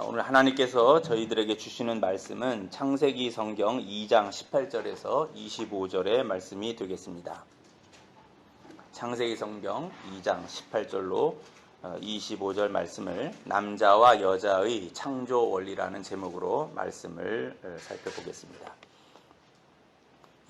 오늘 하나님께서 저희들에게 주시는 말씀은 창세기 성경 2장 18절에서 25절의 말씀이 되겠습니다. 창세기 성경 2장 18절로 25절 말씀을 남자와 여자의 창조 원리라는 제목으로 말씀을 살펴보겠습니다.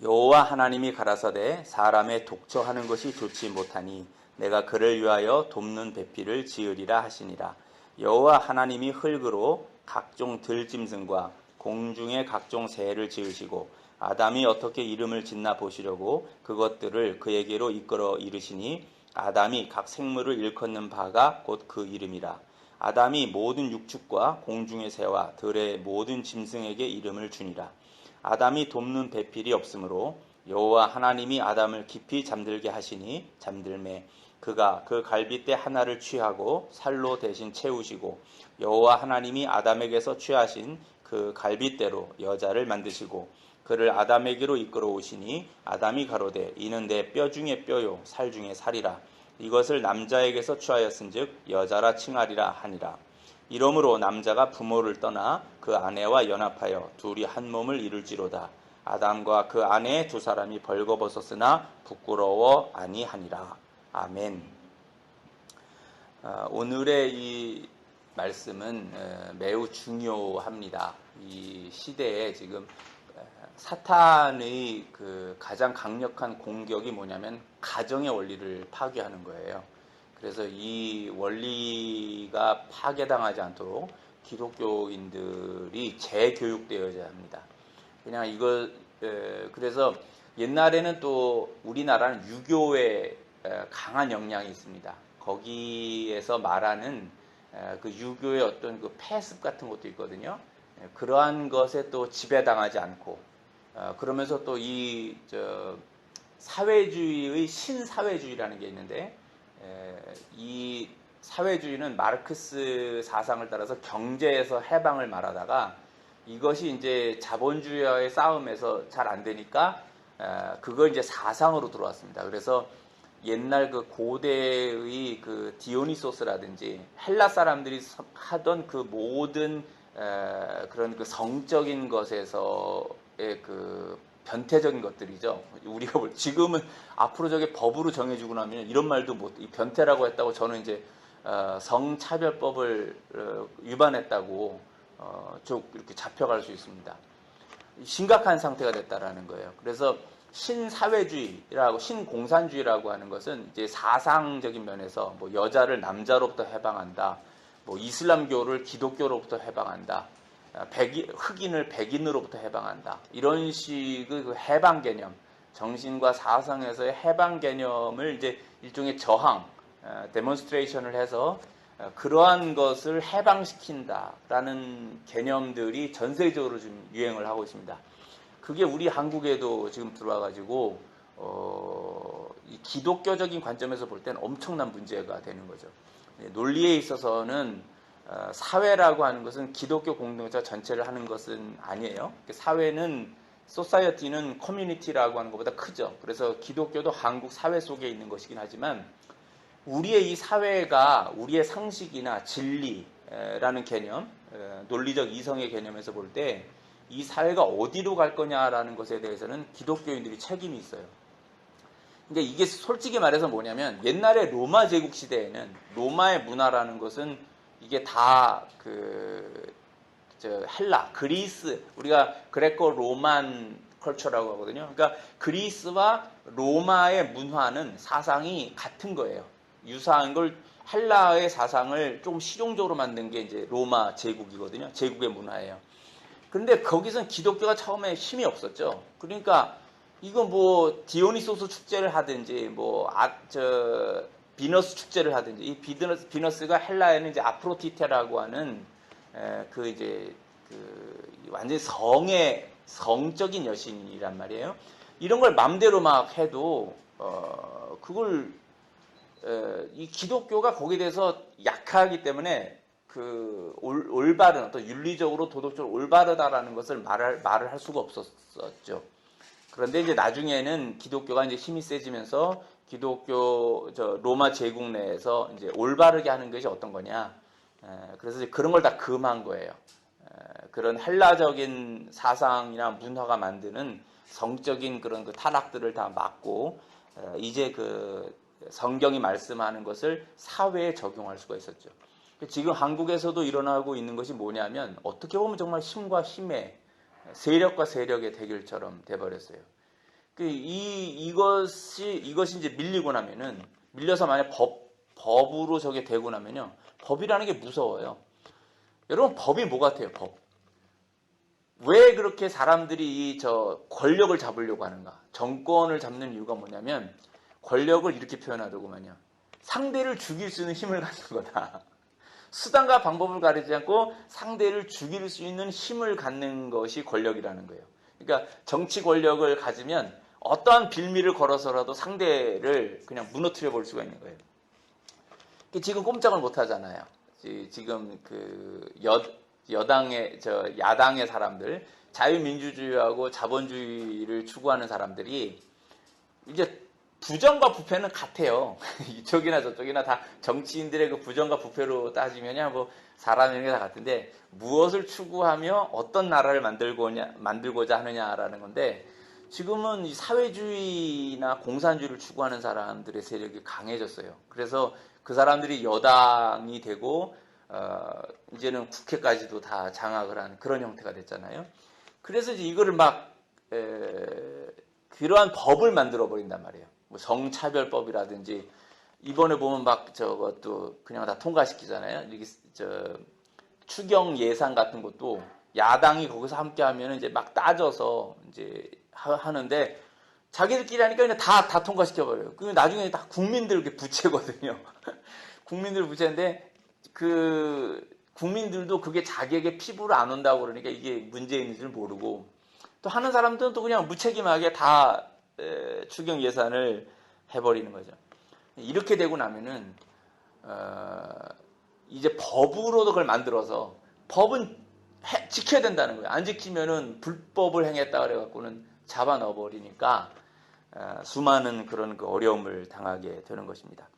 여호와 하나님이 가라사대 사람의 독처하는 것이 좋지 못하니 내가 그를 위하여 돕는 배필을 지으리라 하시니라. 여호와 하나님이 흙으로 각종 들짐승과 공중의 각종 새를 지으시고 아담이 어떻게 이름을 짓나 보시려고 그것들을 그에게로 이끌어 이르시니 아담이 각 생물을 일컫는 바가 곧 그 이름이라. 아담이 모든 육축과 공중의 새와 들의 모든 짐승에게 이름을 주니라. 아담이 돕는 배필이 없으므로 여호와 하나님이 아담을 깊이 잠들게 하시니 잠들매 그가 그 갈빗대 하나를 취하고 살로 대신 채우시고 여호와 하나님이 아담에게서 취하신 그 갈빗대로 여자를 만드시고 그를 아담에게로 이끌어 오시니 아담이 가로되 이는 내 뼈 중에 뼈요 살 중에 살이라. 이것을 남자에게서 취하였은즉 여자라 칭하리라 하니라. 이러므로 남자가 부모를 떠나 그 아내와 연합하여 둘이 한 몸을 이룰지로다. 아담과 그 아내 두 사람이 벌거벗었으나 부끄러워 아니하니라. 아멘. 오늘의 이 말씀은 매우 중요합니다. 이 시대에 지금 사탄의 그 가장 강력한 공격이 뭐냐면 가정의 원리를 파괴하는 거예요. 그래서 이 원리가 파괴당하지 않도록 기독교인들이 재교육되어야 합니다. 그냥 이거 그래서 옛날에는 또 우리나라는 유교의 강한 영향이 있습니다. 거기에서 말하는 그 유교의 어떤 그 폐습 같은 것도 있거든요. 그러한 것에 또 지배당하지 않고 그러면서 또 이 사회주의의 신사회주의라는 게 있는데 이 사회주의는 마르크스 사상을 따라서 경제에서 해방을 말하다가 이것이 이제 자본주의와의 싸움에서 잘 안 되니까 그걸 이제 사상으로 들어왔습니다. 그래서 옛날 그 고대의 그 디오니소스라든지 헬라 사람들이 하던 그 모든 그런 그 성적인 것에서의 그 변태적인 것들이죠. 우리가 지금은 앞으로 저게 법으로 정해지고 나면 이런 말도 못, 변태라고 했다고 저는 이제 성차별법을 위반했다고 쭉 이렇게 잡혀갈 수 있습니다. 심각한 상태가 됐다라는 거예요. 그래서 신사회주의라고 신공산주의라고 하는 것은 이제 사상적인 면에서 뭐 여자를 남자로부터 해방한다, 뭐 이슬람교를 기독교로부터 해방한다, 흑인을 백인으로부터 해방한다, 이런 식의 그 해방 개념, 정신과 사상에서의 해방 개념을 이제 일종의 저항, 데몬스트레이션을 해서 그러한 것을 해방시킨다라는 개념들이 전 세계적으로 지금 유행을 하고 있습니다. 그게 우리 한국에도 지금 들어와가지고 이 기독교적인 관점에서 볼 때는 엄청난 문제가 되는 거죠. 논리에 있어서는 사회라고 하는 것은 기독교 공동체 전체를 하는 것은 아니에요. 사회는 소사이어티는 커뮤니티라고 하는 것보다 크죠. 그래서 기독교도 한국 사회 속에 있는 것이긴 하지만 우리의 이 사회가 우리의 상식이나 진리라는 개념, 논리적 이성의 개념에서 볼 때 이 사회가 어디로 갈 거냐라는 것에 대해서는 기독교인들이 책임이 있어요. 그러니까 이게 솔직히 말해서 뭐냐면 옛날에 로마 제국 시대에는 로마의 문화라는 것은 이게 다 헬라, 그리스, 우리가 그레코 로만 컬처라고 하거든요. 그러니까 그리스와 로마의 문화는 사상이 같은 거예요. 유사한 걸 헬라의 사상을 좀 실용적으로 만든 게 이제 로마 제국이거든요. 제국의 문화예요. 그런데 거기서는 기독교가 처음에 힘이 없었죠. 그러니까 이거 뭐 디오니소스 축제를 하든지 뭐 비너스 축제를 하든지 이 비너스가 헬라에는 이제 아프로디테라고 하는 완전히 성적인 여신이란 말이에요. 이런 걸 맘대로 막 해도 그걸 이 기독교가 거기에 대해서 약하기 때문에 그 올바른 어떤 윤리적으로 도덕적으로 올바르다라는 것을 말을 할 수가 없었죠. 그런데 이제 나중에는 기독교가 이제 힘이 세지면서 로마 제국 내에서 이제 올바르게 하는 것이 어떤 거냐? 그래서 이제 그런 걸 다 금한 거예요. 그런 헬라적인 사상이나 문화가 만드는 성적인 그런 그 타락들을 다 막고 이제 그 성경이 말씀하는 것을 사회에 적용할 수가 있었죠. 지금 한국에서도 일어나고 있는 것이 뭐냐면 어떻게 보면 정말 힘과 힘의 세력과 세력의 대결처럼 돼버렸어요. 이것이 이제 밀리고 나면은 밀려서 만약 법으로 저게 되고 나면요, 법이라는 게 무서워요. 여러분 법이 뭐 같아요? 법. 왜 그렇게 사람들이 저 권력을 잡으려고 하는가? 정권을 잡는 이유가 뭐냐면 권력을 이렇게 표현하더구만요. 상대를 죽일 수 있는 힘을 갖는 거다. 수단과 방법을 가리지 않고 상대를 죽일 수 있는 힘을 갖는 것이 권력이라는 거예요. 그러니까 정치 권력을 가지면 어떠한 빌미를 걸어서라도 상대를 그냥 무너뜨려 볼 수가 있는 거예요. 지금 꼼짝을 못 하잖아요. 지금 그 야당의 사람들, 자유민주주의하고 자본주의를 추구하는 사람들이 이제 부정과 부패는 같아요. 이쪽이나 저쪽이나 다 정치인들의 그 부정과 부패로 따지면야 뭐 사람이 다 같은데 무엇을 추구하며 어떤 나라를 만들고자 하느냐라는 건데 지금은 이 사회주의나 공산주의를 추구하는 사람들의 세력이 강해졌어요. 그래서 그 사람들이 여당이 되고 이제는 국회까지도 다 장악을 한 그런 형태가 됐잖아요. 그래서 이제 이거를 막 그러한 법을 만들어 버린단 말이에요. 뭐 성차별법이라든지 이번에 보면 막 저것도 그냥 다 통과시키잖아요. 이렇게 추경 예산 같은 것도 야당이 거기서 함께 하면 이제 막 따져서 이제 하는데 자기들끼리 하니까 그냥 다 통과시켜 버려요. 그 나중에 다 국민들 부채거든요. 국민들 부채인데 그 국민들도 그게 자기에게 피부로 안 온다고 그러니까 이게 문제 있는 줄 모르고 또 하는 사람들은 또 그냥 무책임하게 다 추경 예산을 해버리는 거죠. 이렇게 되고 나면은 이제 법으로도 그걸 만들어서 법은 지켜야 된다는 거예요. 안 지키면은 불법을 행했다 그래갖고는 잡아 넣어버리니까 수많은 그런 그 어려움을 당하게 되는 것입니다.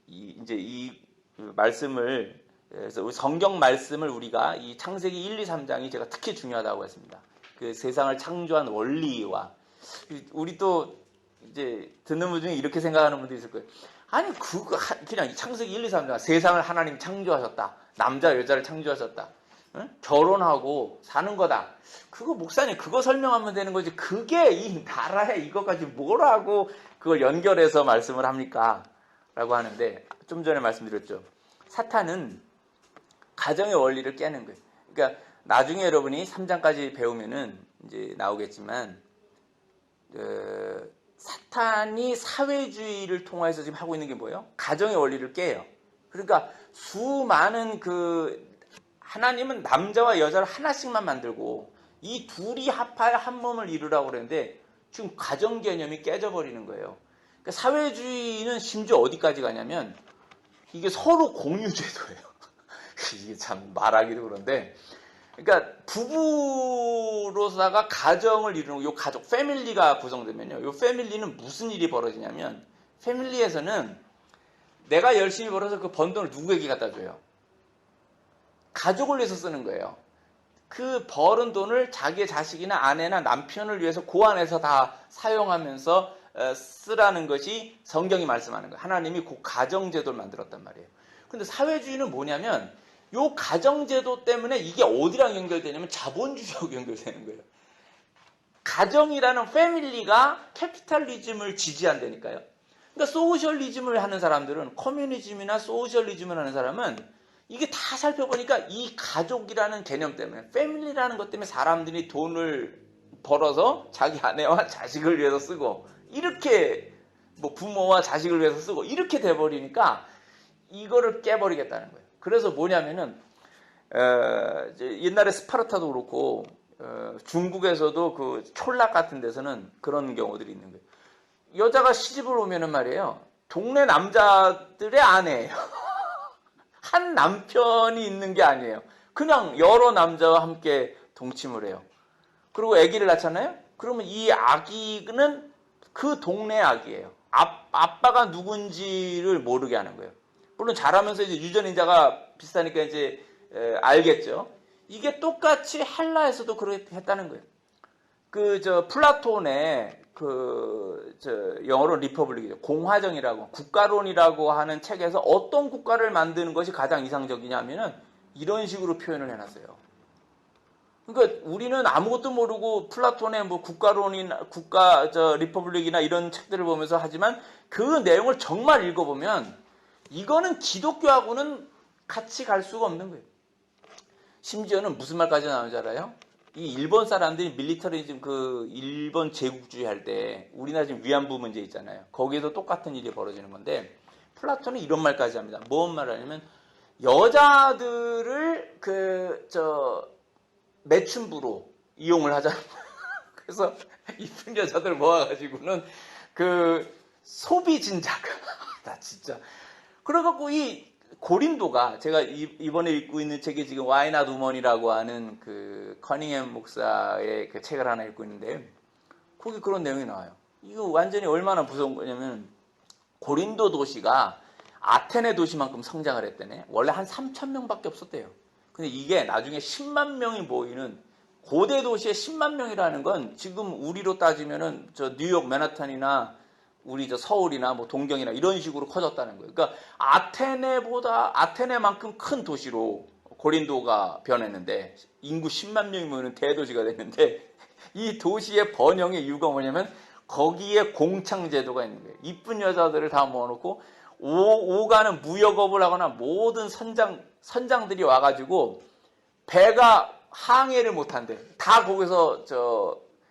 이제 이 말씀을 그래서 성경 말씀을 우리가 이 창세기 1, 2, 3장이 제가 특히 중요하다고 했습니다. 그 세상을 창조한 원리와 우리 또 이제 듣는 분 중에 이렇게 생각하는 분도 있을 거예요. 아니 그거 그냥 창세기 1, 2, 3장 세상을 하나님 창조하셨다. 남자 여자를 창조하셨다. 응? 결혼하고 사는 거다. 그거 목사님 그거 설명하면 되는 거지. 그게 이 나라에 이거까지 뭐라고 그걸 연결해서 말씀을 합니까? 라고 하는데 좀 전에 말씀드렸죠. 사탄은 가정의 원리를 깨는 거예요. 그러니까 나중에 여러분이 3장까지 배우면은 이제 나오겠지만 사탄이 사회주의를 통해서 지금 하고 있는 게 뭐예요? 가정의 원리를 깨요. 그러니까 수많은 하나님은 남자와 여자를 하나씩만 만들고 이 둘이 합하여 한 몸을 이루라고 그러는데 지금 가정 개념이 깨져버리는 거예요. 그러니까 사회주의는 심지어 어디까지 가냐면 이게 서로 공유제도예요. 이게 참 말하기도 그런데 그러니까 부부로다가 가정을 이루는 요 가족 패밀리가 구성되면요. 요 패밀리는 무슨 일이 벌어지냐면 패밀리에서는 내가 열심히 벌어서 그 번 돈을 누구에게 갖다 줘요? 가족을 위해서 쓰는 거예요. 그 벌은 돈을 자기의 자식이나 아내나 남편을 위해서 그 안에서 다 사용하면서 쓰라는 것이 성경이 말씀하는 거예요. 하나님이 그 가정제도를 만들었단 말이에요. 근데 사회주의는 뭐냐면 요 가정제도 때문에 이게 어디랑 연결되냐면 자본주의하고 연결되는 거예요. 가정이라는 패밀리가 캐피탈리즘을 지지한다니까요. 그러니까 소셜리즘을 하는 사람들은 커뮤니즘이나 소셜리즘을 하는 사람은 이게 다 살펴보니까 이 가족이라는 개념 때문에 패밀리라는 것 때문에 사람들이 돈을 벌어서 자기 아내와 자식을 위해서 쓰고 이렇게 뭐 부모와 자식을 위해서 쓰고 이렇게 돼버리니까 이거를 깨버리겠다는 거예요. 그래서 뭐냐면은 옛날에 스파르타도 그렇고 중국에서도 그 촌락 같은 데서는 그런 경우들이 있는 거예요. 여자가 시집을 오면은 말이에요. 동네 남자들의 아내예요. 한 남편이 있는 게 아니에요. 그냥 여러 남자와 함께 동침을 해요. 그리고 아기를 낳잖아요. 그러면 이 아기는 그 동네 아기예요. 아빠가 누군지를 모르게 하는 거예요. 물론 잘하면서 이제 유전인자가 비슷하니까 이제 알겠죠. 이게 똑같이 헬라에서도 그렇게 했다는 거예요. 플라톤의 영어로 리퍼블릭이죠. 공화정이라고, 국가론이라고 하는 책에서 어떤 국가를 만드는 것이 가장 이상적이냐면은 이런 식으로 표현을 해놨어요. 그러니까 우리는 아무것도 모르고 플라톤의 뭐 국가론이나 리퍼블릭이나 이런 책들을 보면서 하지만 그 내용을 정말 읽어보면 이거는 기독교하고는 같이 갈 수가 없는 거예요. 심지어는 무슨 말까지 나오는지 알아요? 이 일본 사람들이 밀리터리즘 일본 제국주의 할 때 우리나라 지금 위안부 문제 있잖아요. 거기에도 똑같은 일이 벌어지는 건데 플라톤은 이런 말까지 합니다. 뭔 말을 하냐면 여자들을 매춘부로 이용을 하잖아요. 그래서 이쁜 여자들 모아가지고는 소비 진작. 나 진짜. 그래갖고 이 고린도가 제가 이번에 읽고 있는 책이 지금 Why Not Woman이라고 하는 커닝햄 목사의 책을 하나 읽고 있는데 거기 그런 내용이 나와요. 이거 완전히 얼마나 무서운 거냐면 고린도 도시가 아테네 도시만큼 성장을 했대네. 원래 한 3,000명밖에 없었대요. 근데 이게 나중에 10만 명이 모이는 고대 도시에 10만 명이라는 건 지금 우리로 따지면은 뉴욕 맨하탄이나 우리 서울이나 뭐 동경이나 이런 식으로 커졌다는 거예요. 그러니까 아테네만큼 큰 도시로 고린도가 변했는데 인구 10만 명이 모이는 대도시가 됐는데 이 도시의 번영의 이유가 뭐냐면 거기에 공창 제도가 있는 거예요. 이쁜 여자들을 다 모아놓고 오가는 무역업을 하거나 모든 선장들이 와가지고 배가 항해를 못한대. 다 거기서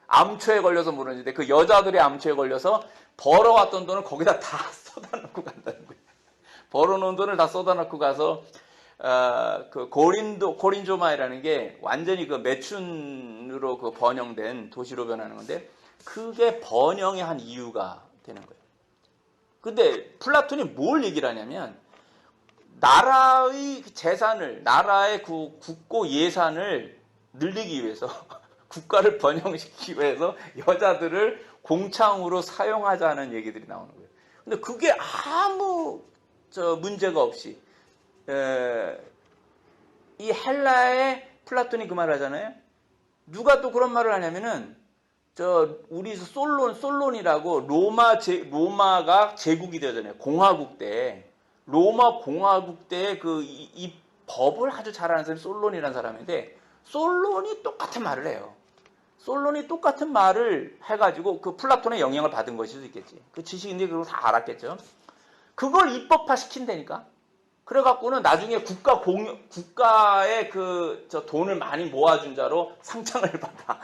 암초에 걸려서 모르는데 그 여자들의 암초에 걸려서 벌어왔던 돈을 거기다 다 쏟아놓고 간다는 거예요. 벌어놓은 돈을 다 쏟아놓고 가서 고린조마이라는 게 완전히 매춘으로 번영된 도시로 변하는 건데 그게 번영의 한 이유가 되는 거예요. 근데 플라톤이 뭘 얘기를 하냐면 나라의 재산을, 나라의 국고 예산을 늘리기 위해서 국가를 번영시키기 위해서 여자들을 공창으로 사용하자는 얘기들이 나오는 거예요. 근데 그게 아무 문제가 없이 이 헬라의 플라톤이 그 말을 하잖아요. 누가 또 그런 말을 하냐면은 우리 솔론이라고 로마가 제국이 되잖아요. 공화국 때 로마 공화국 때 이 법을 아주 잘하는 사람이 솔론이라는 사람인데 솔론이 똑같은 말을 해요. 솔론이 똑같은 말을 해가지고 플라톤의 영향을 받은 것일 수 있겠지. 지식인들이 그걸 다 알았겠죠. 그걸 입법화 시킨다니까. 그래갖고는 나중에 국가의 돈을 많이 모아준 자로 상장을 받아.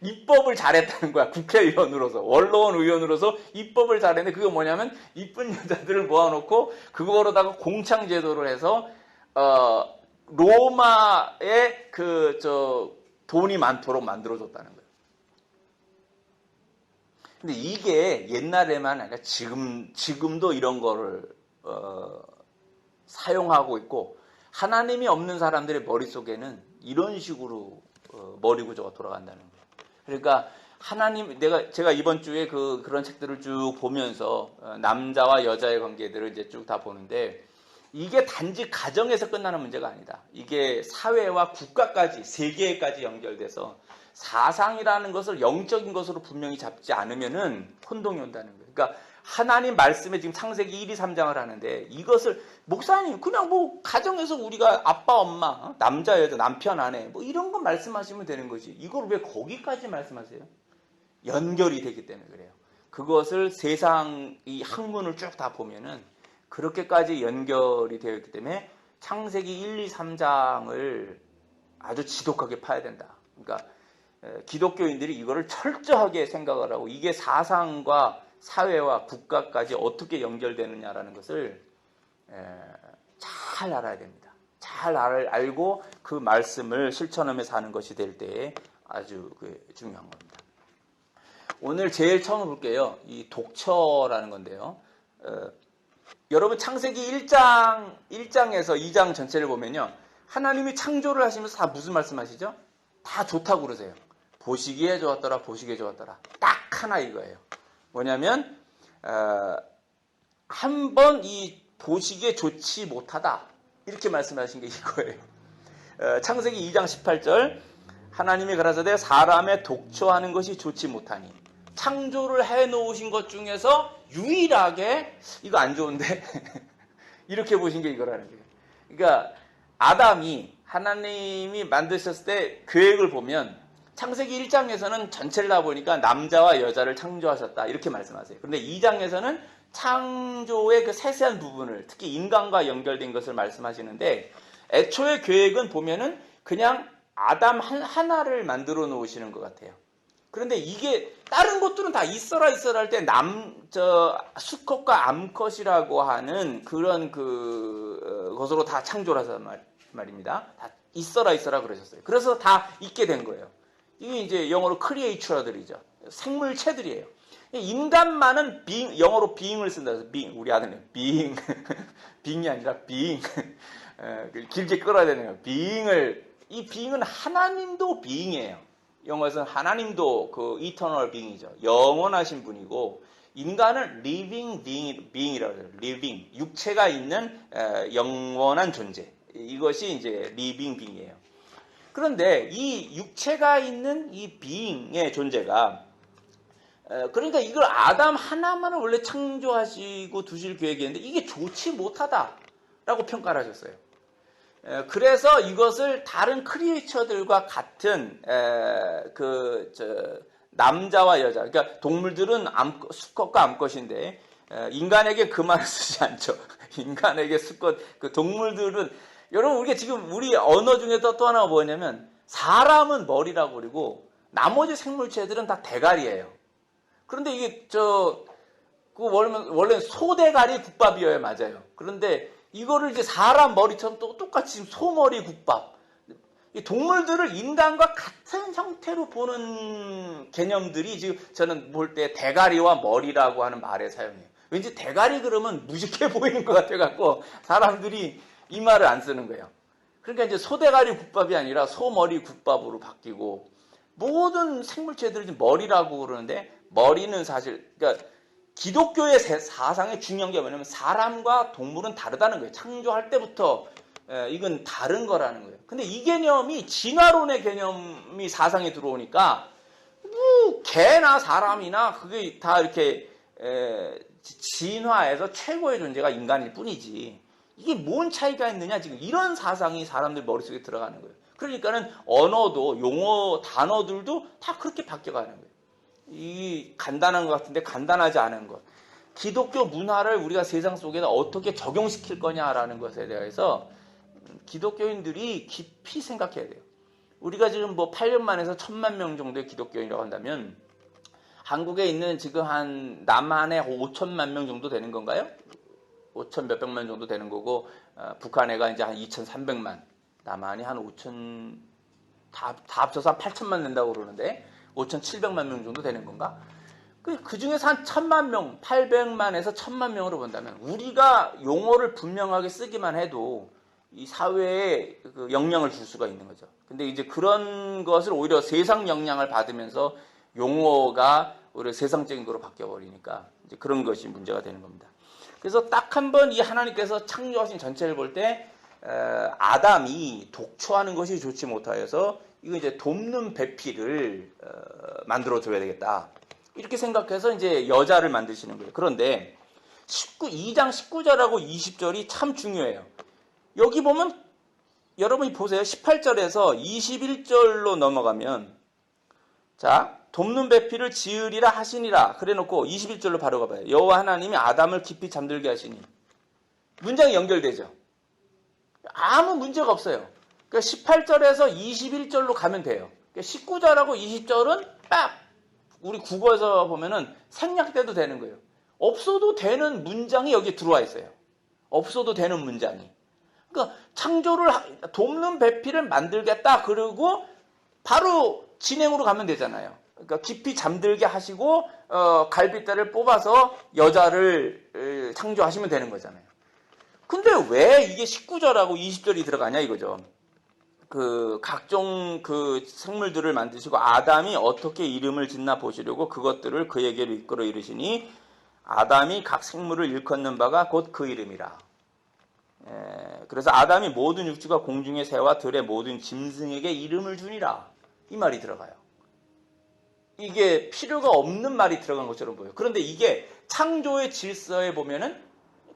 입법을 잘했다는 거야. 국회의원으로서, 원로원 의원으로서 입법을 잘했는데 그게 뭐냐면 이쁜 여자들을 모아놓고 그거로다가 공창제도를 해서 로마의 돈이 많도록 만들어줬다는 거예요. 근데 이게 옛날에만 아니라 지금도 이런 거를 사용하고 있고 하나님이 없는 사람들의 머릿속에는 이런 식으로 머리 구조가 돌아간다는 거예요. 그러니까 제가 이번 주에 그런 책들을 쭉 보면서 남자와 여자의 관계들을 이제 쭉 다 보는데 이게 단지 가정에서 끝나는 문제가 아니다. 이게 사회와 국가까지, 세계까지 연결돼서 사상이라는 것을 영적인 것으로 분명히 잡지 않으면은 혼동이 온다는 거예요. 그러니까 하나님 말씀에 지금 창세기 1, 2, 3장을 하는데 이것을 목사님 그냥 뭐 가정에서 우리가 아빠, 엄마, 남자, 여자, 남편, 아내 뭐 이런 거 말씀하시면 되는 거지. 이걸 왜 거기까지 말씀하세요? 연결이 되기 때문에 그래요. 그것을 세상 이 학문을 쭉 다 보면은 그렇게까지 연결이 되어 있기 때문에 창세기 1, 2, 3장을 아주 지독하게 파야 된다. 그러니까 기독교인들이 이거를 철저하게 생각을 하고 이게 사상과 사회와 국가까지 어떻게 연결되느냐라는 것을 잘 알아야 됩니다. 잘 알고 그 말씀을 실천하며 사는 것이 될 때에 아주 중요한 겁니다. 오늘 제일 처음 볼게요. 이 독처라는 건데요. 여러분 창세기 1장에서 2장 전체를 보면요. 하나님이 창조를 하시면서 다 무슨 말씀하시죠? 다 좋다고 그러세요. 보시기에 좋았더라, 보시기에 좋았더라. 딱 하나 이거예요. 뭐냐면 한번 이 보시기에 좋지 못하다. 이렇게 말씀하신 게 이거예요. 창세기 2장 18절 하나님이 가라사대 사람의 독초하는 것이 좋지 못하니 창조를 해놓으신 것 중에서 유일하게 이거 안 좋은데 이렇게 보신 게 이거라는 거예요. 그러니까 아담이 하나님이 만드셨을 때 계획을 보면 창세기 1장에서는 전체를 다 보니까 남자와 여자를 창조하셨다 이렇게 말씀하세요. 그런데 2장에서는 창조의 그 세세한 부분을 특히 인간과 연결된 것을 말씀하시는데 애초의 계획은 보면은 그냥 아담 하나를 만들어 놓으시는 것 같아요. 그런데 이게 다른 것들은 다 있어라 할 때 수컷과 암컷이라고 하는 그런 것으로 다 창조를 하서 말입니다. 다 있어라 그러셨어요. 그래서 다 있게 된 거예요. 이게 이제 영어로 크리에이처들이죠. 생물체들이에요. 인간만은 영어로 being을 쓴다 해서 being, 우리 아들은 being, being이 아니라 being. 길게 끌어야 되는 거예요. 이 being은 하나님도 being이에요. 영어에서는 하나님도 그 eternal being이죠. 영원하신 분이고, 인간은 living being이라고 해요. living. 육체가 있는 영원한 존재. 이것이 이제 living being이에요. 그런데 이 육체가 있는 이 being의 존재가 그러니까 이걸 아담 하나만을 원래 창조하시고 두실 계획이었는데 이게 좋지 못하다라고 평가를 하셨어요. 그래서 이것을 다른 크리에이처들과 같은 남자와 여자, 그러니까 동물들은 수컷과 암컷인데 인간에게 그 말을 쓰지 않죠. 인간에게 수컷, 동물들은 여러분 우리가 지금 우리 언어 중에 또 하나가 뭐냐면 사람은 머리라고 그러고 나머지 생물체들은 다 대가리예요. 그런데 이게 원래 소대가리 국밥이어야 맞아요. 그런데 이거를 이제 사람 머리처럼 또 똑같이 소머리 국밥. 이 동물들을 인간과 같은 형태로 보는 개념들이 지금 저는 볼 때 대가리와 머리라고 하는 말에 사용해요. 왠지 대가리 그러면 무식해 보이는 것 같아갖고 사람들이 이 말을 안 쓰는 거예요. 그러니까 이제 소대가리 국밥이 아니라 소머리 국밥으로 바뀌고 모든 생물체들이 머리라고 그러는데 머리는 사실 그러니까 기독교의 사상의 중요한 게 뭐냐면 사람과 동물은 다르다는 거예요. 창조할 때부터 이건 다른 거라는 거예요. 근데 이 개념이 진화론의 개념이 사상에 들어오니까 개나 사람이나 그게 다 이렇게 진화해서 최고의 존재가 인간일 뿐이지 이게 뭔 차이가 있느냐 지금 이런 사상이 사람들 머릿속에 들어가는 거예요. 그러니까는 언어도 용어 단어들도 다 그렇게 바뀌어가는 거예요. 이 간단한 것 같은데 간단하지 않은 것. 기독교 문화를 우리가 세상 속에서 어떻게 적용시킬 거냐라는 것에 대해서 기독교인들이 깊이 생각해야 돼요. 우리가 지금 뭐 8년만 해서 1000만 명 정도의 기독교인이라고 한다면 한국에 있는 지금 한 남한에 5천만 명 정도 되는 건가요? 5천 몇백만 정도 되는 거고 북한에가 이제 한 2,300만 남한이 한 5천 다 합쳐서 한 8천만 된다고 그러는데 5,700만 명 정도 되는 건가? 그 중에서 한 1,000만 명, 800만에서 1,000만 명으로 본다면 우리가 용어를 분명하게 쓰기만 해도 이 사회에 그 영향을 줄 수가 있는 거죠. 근데 이제 그런 것을 오히려 세상 영향을 받으면서 용어가 오히려 세상적인 거로 바뀌어 버리니까 이제 그런 것이 문제가 되는 겁니다. 그래서 딱 한 번 이 하나님께서 창조하신 전체를 볼 때 아담이 독초하는 것이 좋지 못하여서 이거 이제 돕는 배필을 만들어 줘야 되겠다. 이렇게 생각해서 이제 여자를 만드시는 거예요. 그런데 2장 19절하고 20절이 참 중요해요. 여기 보면 여러분이 보세요. 18절에서 21절로 넘어가면 자, 돕는 배필을 지으리라 하시니라 그래놓고 21절로 바로 가봐요. 여호와 하나님이 아담을 깊이 잠들게 하시니 문장이 연결되죠. 아무 문제가 없어요. 그러니까 18절에서 21절로 가면 돼요. 그러니까 19절하고 20절은 딱 우리 국어에서 보면은 생략돼도 되는 거예요. 없어도 되는 문장이 여기 들어와 있어요. 없어도 되는 문장이. 그러니까 창조를 돕는 배필을 만들겠다. 그리고 바로 진행으로 가면 되잖아요. 그러니까 깊이 잠들게 하시고 갈빗대를 뽑아서 여자를 창조하시면 되는 거잖아요. 근데 왜 이게 19절하고 20절이 들어가냐 이거죠. 그 각종 그 생물들을 만드시고 아담이 어떻게 이름을 짓나 보시려고 그것들을 그에게로 이끌어 이르시니 아담이 각 생물을 일컫는 바가 곧 그 이름이라. 그래서 아담이 모든 육지가 공중의 새와 들의 모든 짐승에게 이름을 주니라. 이 말이 들어가요. 이게 필요가 없는 말이 들어간 것처럼 보여요. 그런데 이게 창조의 질서에 보면은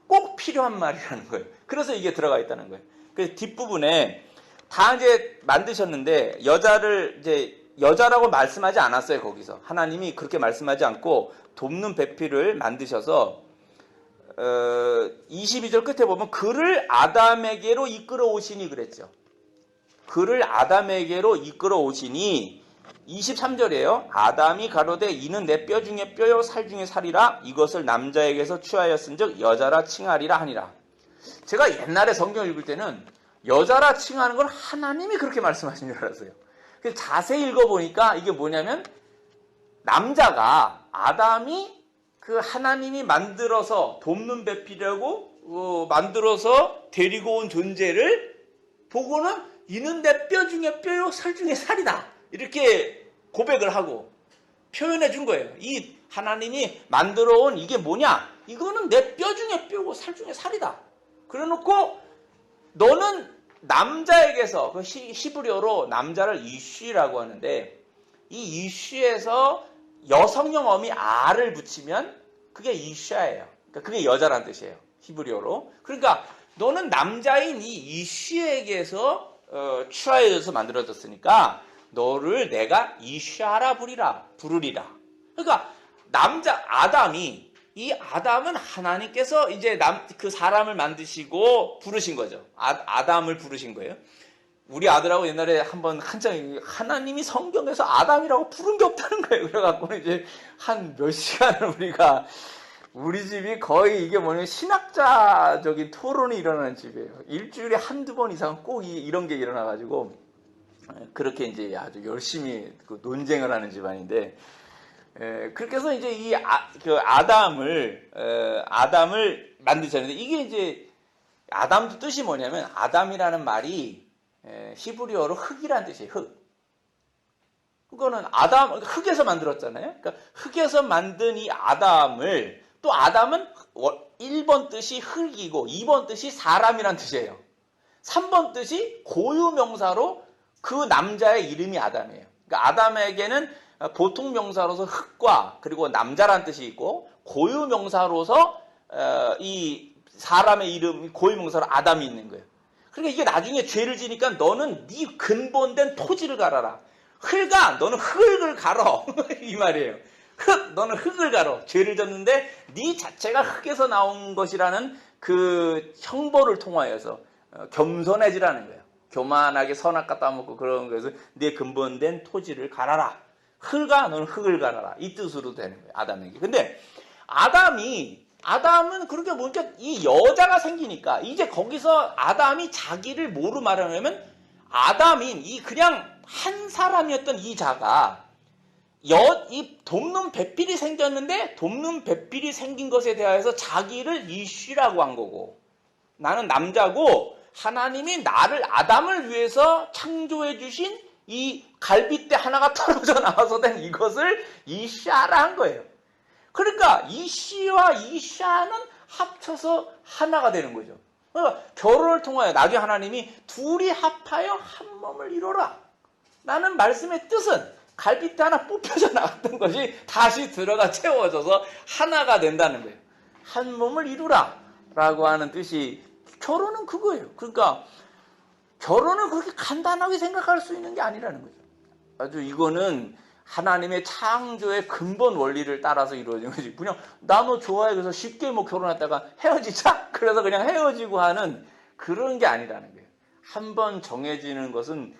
꼭 필요한 말이라는 거예요. 그래서 이게 들어가 있다는 거예요. 그래서 뒷부분에 다 이제 만드셨는데 여자를 이제 여자라고 말씀하지 않았어요. 거기서 하나님이 그렇게 말씀하지 않고 돕는 배필을 만드셔서 22절 끝에 보면 그를 아담에게로 이끌어 오시니 그랬죠. 그를 아담에게로 이끌어 오시니 23절이에요. 아담이 가로되 이는 내 뼈 중에 뼈요 살 중에 살이라 이것을 남자에게서 취하였은즉 여자라 칭하리라 하니라. 제가 옛날에 성경 읽을 때는 여자라 칭하는 건 하나님이 그렇게 말씀하신 줄 알았어요. 그래서 자세히 읽어보니까 이게 뭐냐면 남자가 아담이 그 하나님이 만들어서 돕는 배필이라고 만들어서 데리고 온 존재를 보고는 이는 내 뼈 중에 뼈요 살 중에 살이다. 이렇게 고백을 하고 표현해 준 거예요. 이 하나님이 만들어 온 이게 뭐냐? 이거는 내 뼈 중에 뼈고 살 중에 살이다. 그래 놓고 너는 남자에게서 그 히브리어로 남자를 이쉬라고 하는데 이 이쉬에서 여성형 어미 아를 붙이면 그게 이샤예요. 그러니까 그게 여자란 뜻이에요. 히브리어로. 그러니까 너는 남자인 이 이쉬에게서 취하여져서 만들어졌으니까 너를 내가 이샤라 부르리라. 그러니까 남자 아담이 이 아담은 하나님께서 이제 그 사람을 만드시고 부르신 거죠. 아담을 부르신 거예요. 우리 아들하고 옛날에 한참 하나님이 성경에서 아담이라고 부른 게 없다는 거예요. 그래갖고는 이제 한 몇 시간을 우리 집이 거의 이게 뭐냐면 신학자적인 토론이 일어나는 집이에요. 일주일에 한두 번 이상 꼭 이런 게 일어나가지고 그렇게 이제 아주 열심히 그 논쟁을 하는 집안인데 그렇게 해서 이제 그 아담을 만드셨는데 이게 이제 아담도 뜻이 뭐냐면 아담이라는 말이 히브리어로 흙이라는 뜻이에요. 흙. 그거는 흙에서 만들었잖아요. 그러니까 흙에서 만든 이 아담을 또 아담은 1번 뜻이 흙이고 2번 뜻이 사람이란 뜻이에요. 3번 뜻이 고유명사로 그 남자의 이름이 아담이에요. 그러니까 아담에게는 보통 명사로서 흙과 그리고 남자란 뜻이 있고 고유명사로서 이 사람의 이름이 고유명사로 아담이 있는 거예요. 그러니까 이게 나중에 죄를 지니까 너는 네 근본된 토지를 갈아라. 흙아, 너는 흙을 갈어. 이 말이에요. 너는 흙을 갈어. 죄를 졌는데 네 자체가 흙에서 나온 것이라는 그 형벌을 통하여서 겸손해지라는 거예요. 교만하게 선악과 따먹고 그런 거에서 네 근본된 토지를 갈아라. 흙아, 너는 흙을 갈아라. 이 뜻으로 되는 거예요. 아담에게. 근데 아담은 그렇게 보니까 이 여자가 생기니까 이제 거기서 아담이 자기를 뭐로 말하냐면 아담인 이 그냥 한 사람이었던 이 자가 이 돕는 배필이 생겼는데 돕는 배필이 생긴 것에 대하여서 자기를 이쉬라고 한 거고 나는 남자고 하나님이 나를 아담을 위해서 창조해 주신 이 갈빗대 하나가 떨어져 나와서 된 이것을 이샤라 한 거예요. 그러니까 이씨와 이샤는 합쳐서 하나가 되는 거죠. 그러니까 결혼을 통하여 나중에 하나님이 둘이 합하여 한 몸을 이뤄라. 라는 말씀의 뜻은 갈빗대 하나 뽑혀져 나갔던 것이 다시 들어가 채워져서 하나가 된다는 거예요. 한 몸을 이루라. 라고 하는 뜻이 결혼은 그거예요. 그러니까 결혼을 그렇게 간단하게 생각할 수 있는 게 아니라는 거죠. 아주 이거는 하나님의 창조의 근본 원리를 따라서 이루어진 거지. 그냥 나 너 좋아해 그래서 쉽게 뭐 결혼했다가 헤어지자 그래서 그냥 헤어지고 하는 그런 게 아니라는 거예요. 한번 정해지는 것은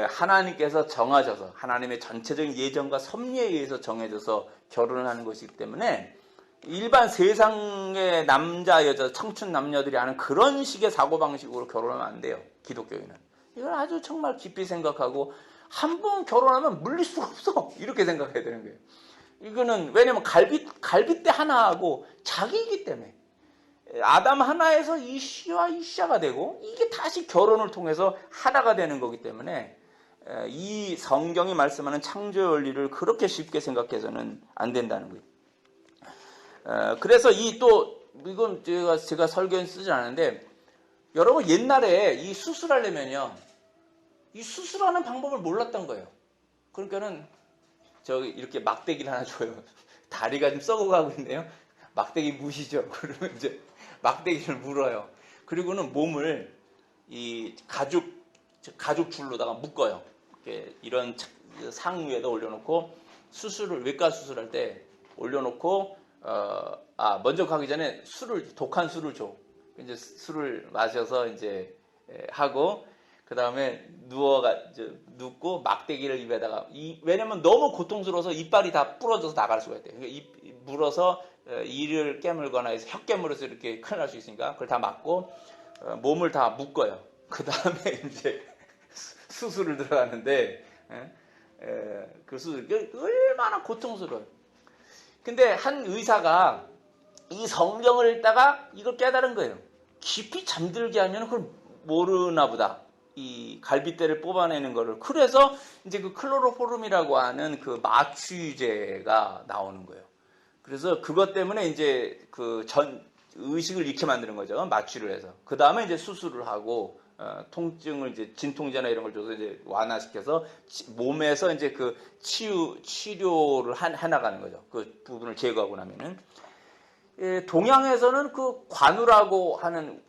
하나님께서 정하셔서 하나님의 전체적인 예정과 섭리에 의해서 정해져서 결혼을 하는 것이기 때문에 일반 세상의 남자 여자 청춘 남녀들이 하는 그런 식의 사고방식으로 결혼하면 안 돼요. 기독교인은. 이걸 아주 정말 깊이 생각하고 한 번 결혼하면 물릴 수가 없어. 이렇게 생각해야 되는 거예요. 이거는 왜냐면 갈빗대 하나하고 자기이기 때문에 아담 하나에서 이씨와 이샤가 되고 이게 다시 결혼을 통해서 하나가 되는 거기 때문에 이 성경이 말씀하는 창조의 원리를 그렇게 쉽게 생각해서는 안 된다는 거예요. 그래서 이건 제가 설교에 쓰지 않았는데, 여러분 옛날에 이 수술하려면요, 이 수술하는 방법을 몰랐던 거예요. 그러니까는 저기 이렇게 막대기를 하나 줘요. 다리가 좀 썩어가고 있네요. 막대기 무시죠. 그러면 이제 막대기를 물어요. 그리고는 몸을 이 가죽 줄로다가 묶어요. 이런 상 위에다 올려놓고 외과 수술할 때 올려놓고 먼저 가기 전에 독한 술을 줘. 이제 술을 마셔서 이제 하고, 그 다음에 눕고 막대기를 입에다가, 왜냐면 너무 고통스러워서 이빨이 다 부러져서 나갈 수가 있대요. 그러니까 물어서 이를 깨물거나 해서 혀 깨물어서 이렇게 큰일 날 수 있으니까 그걸 다 막고 몸을 다 묶어요. 그 다음에 이제 수술을 들어가는데, 그 수술 얼마나 고통스러워요. 근데 한 의사가 이 성경을 읽다가 이걸 깨달은 거예요. 깊이 잠들게 하면 그걸 모르나 보다. 이 갈빗대를 뽑아내는 거를. 그래서 이제 그 클로로포름이라고 하는 그 마취제가 나오는 거예요. 그래서 그것 때문에 이제 의식을 잃게 만드는 거죠. 마취를 해서. 그 다음에 이제 수술을 하고, 통증을 이제 진통제나 이런 걸 줘서 이제 완화시켜서 몸에서 이제 그 치료를 해나가는 거죠. 그 부분을 제거하고 나면은. 동양에서는 그 관우라고 하는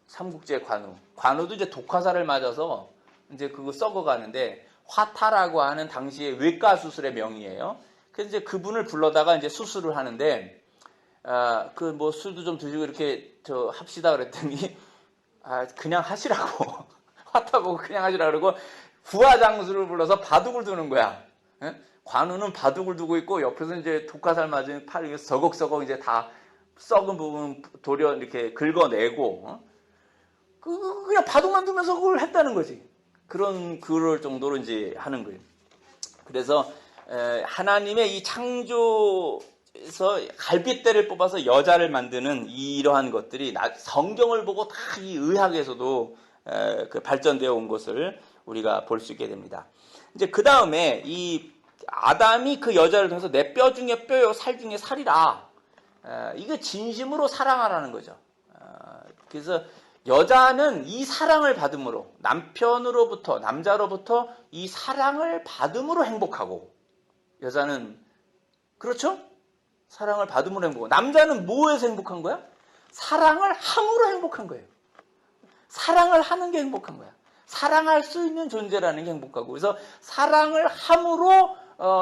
삼국지의 관우도 이제 독화살을 맞아서 이제 그거 썩어가는데, 화타라고 하는 당시의 외과 수술의 명이에요. 그래서 이제 그분을 불러다가 이제 수술을 하는데, 술도 좀 드시고 이렇게 합시다 그랬더니, 그냥 하시라고. 화타 보고 그냥 하시라고 그러고, 부하장수를 불러서 바둑을 두는 거야. 관우는 바둑을 두고 있고, 옆에서 이제 독화살 맞은 팔이 서걱서걱 이제 다 썩은 부분 도려 이렇게 긁어내고, 그냥 바둑만 두면서 그걸 했다는 거지. 그럴 정도로 이제 하는 거예요. 그래서, 하나님의 이 창조에서 갈빗대를 뽑아서 여자를 만드는 이러한 것들이 성경을 보고 다 이 의학에서도 그 발전되어 온 것을 우리가 볼 수 있게 됩니다. 이제 그 다음에 이 아담이 그 여자를 통해서 내 뼈 중에 뼈요, 살 중에 살이라. 이거 진심으로 사랑하라는 거죠. 그래서 여자는 이 사랑을 받음으로, 남자로부터 이 사랑을 받음으로 행복하고, 여자는, 그렇죠? 사랑을 받음으로 행복하고, 남자는 뭐에서 행복한 거야? 사랑을 함으로 행복한 거예요. 사랑을 하는 게 행복한 거야. 사랑할 수 있는 존재라는 게 행복하고, 그래서 사랑을 함으로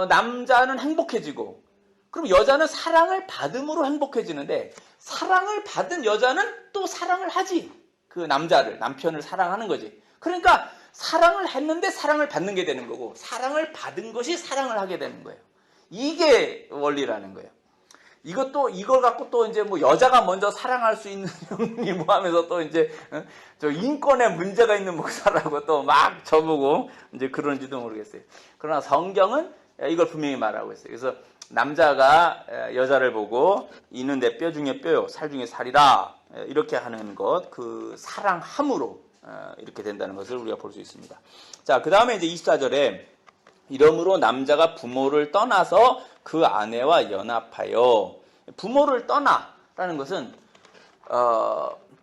남자는 행복해지고, 그럼 여자는 사랑을 받음으로 행복해지는데, 사랑을 받은 여자는 또 사랑을 하지. 그 남편을 사랑하는 거지. 그러니까 사랑을 했는데 사랑을 받는 게 되는 거고, 사랑을 받은 것이 사랑을 하게 되는 거예요. 이게 원리라는 거예요. 이걸 갖고 또 이제 뭐 여자가 먼저 사랑할 수 있는 형이 뭐 하면서 또 이제 저 인권에 문제가 있는 목사라고 또 막 저보고 이제 그런지도 모르겠어요. 그러나 성경은 이걸 분명히 말하고 있어요. 그래서 남자가 여자를 보고 이는 내 뼈 중에 뼈요, 살 중에 살이라, 이렇게 하는 것, 그 사랑함으로 이렇게 된다는 것을 우리가 볼 수 있습니다. 자, 그 다음에 이제 24절에 이러므로 남자가 부모를 떠나서 그 아내와 연합하여. 부모를 떠나라는 것은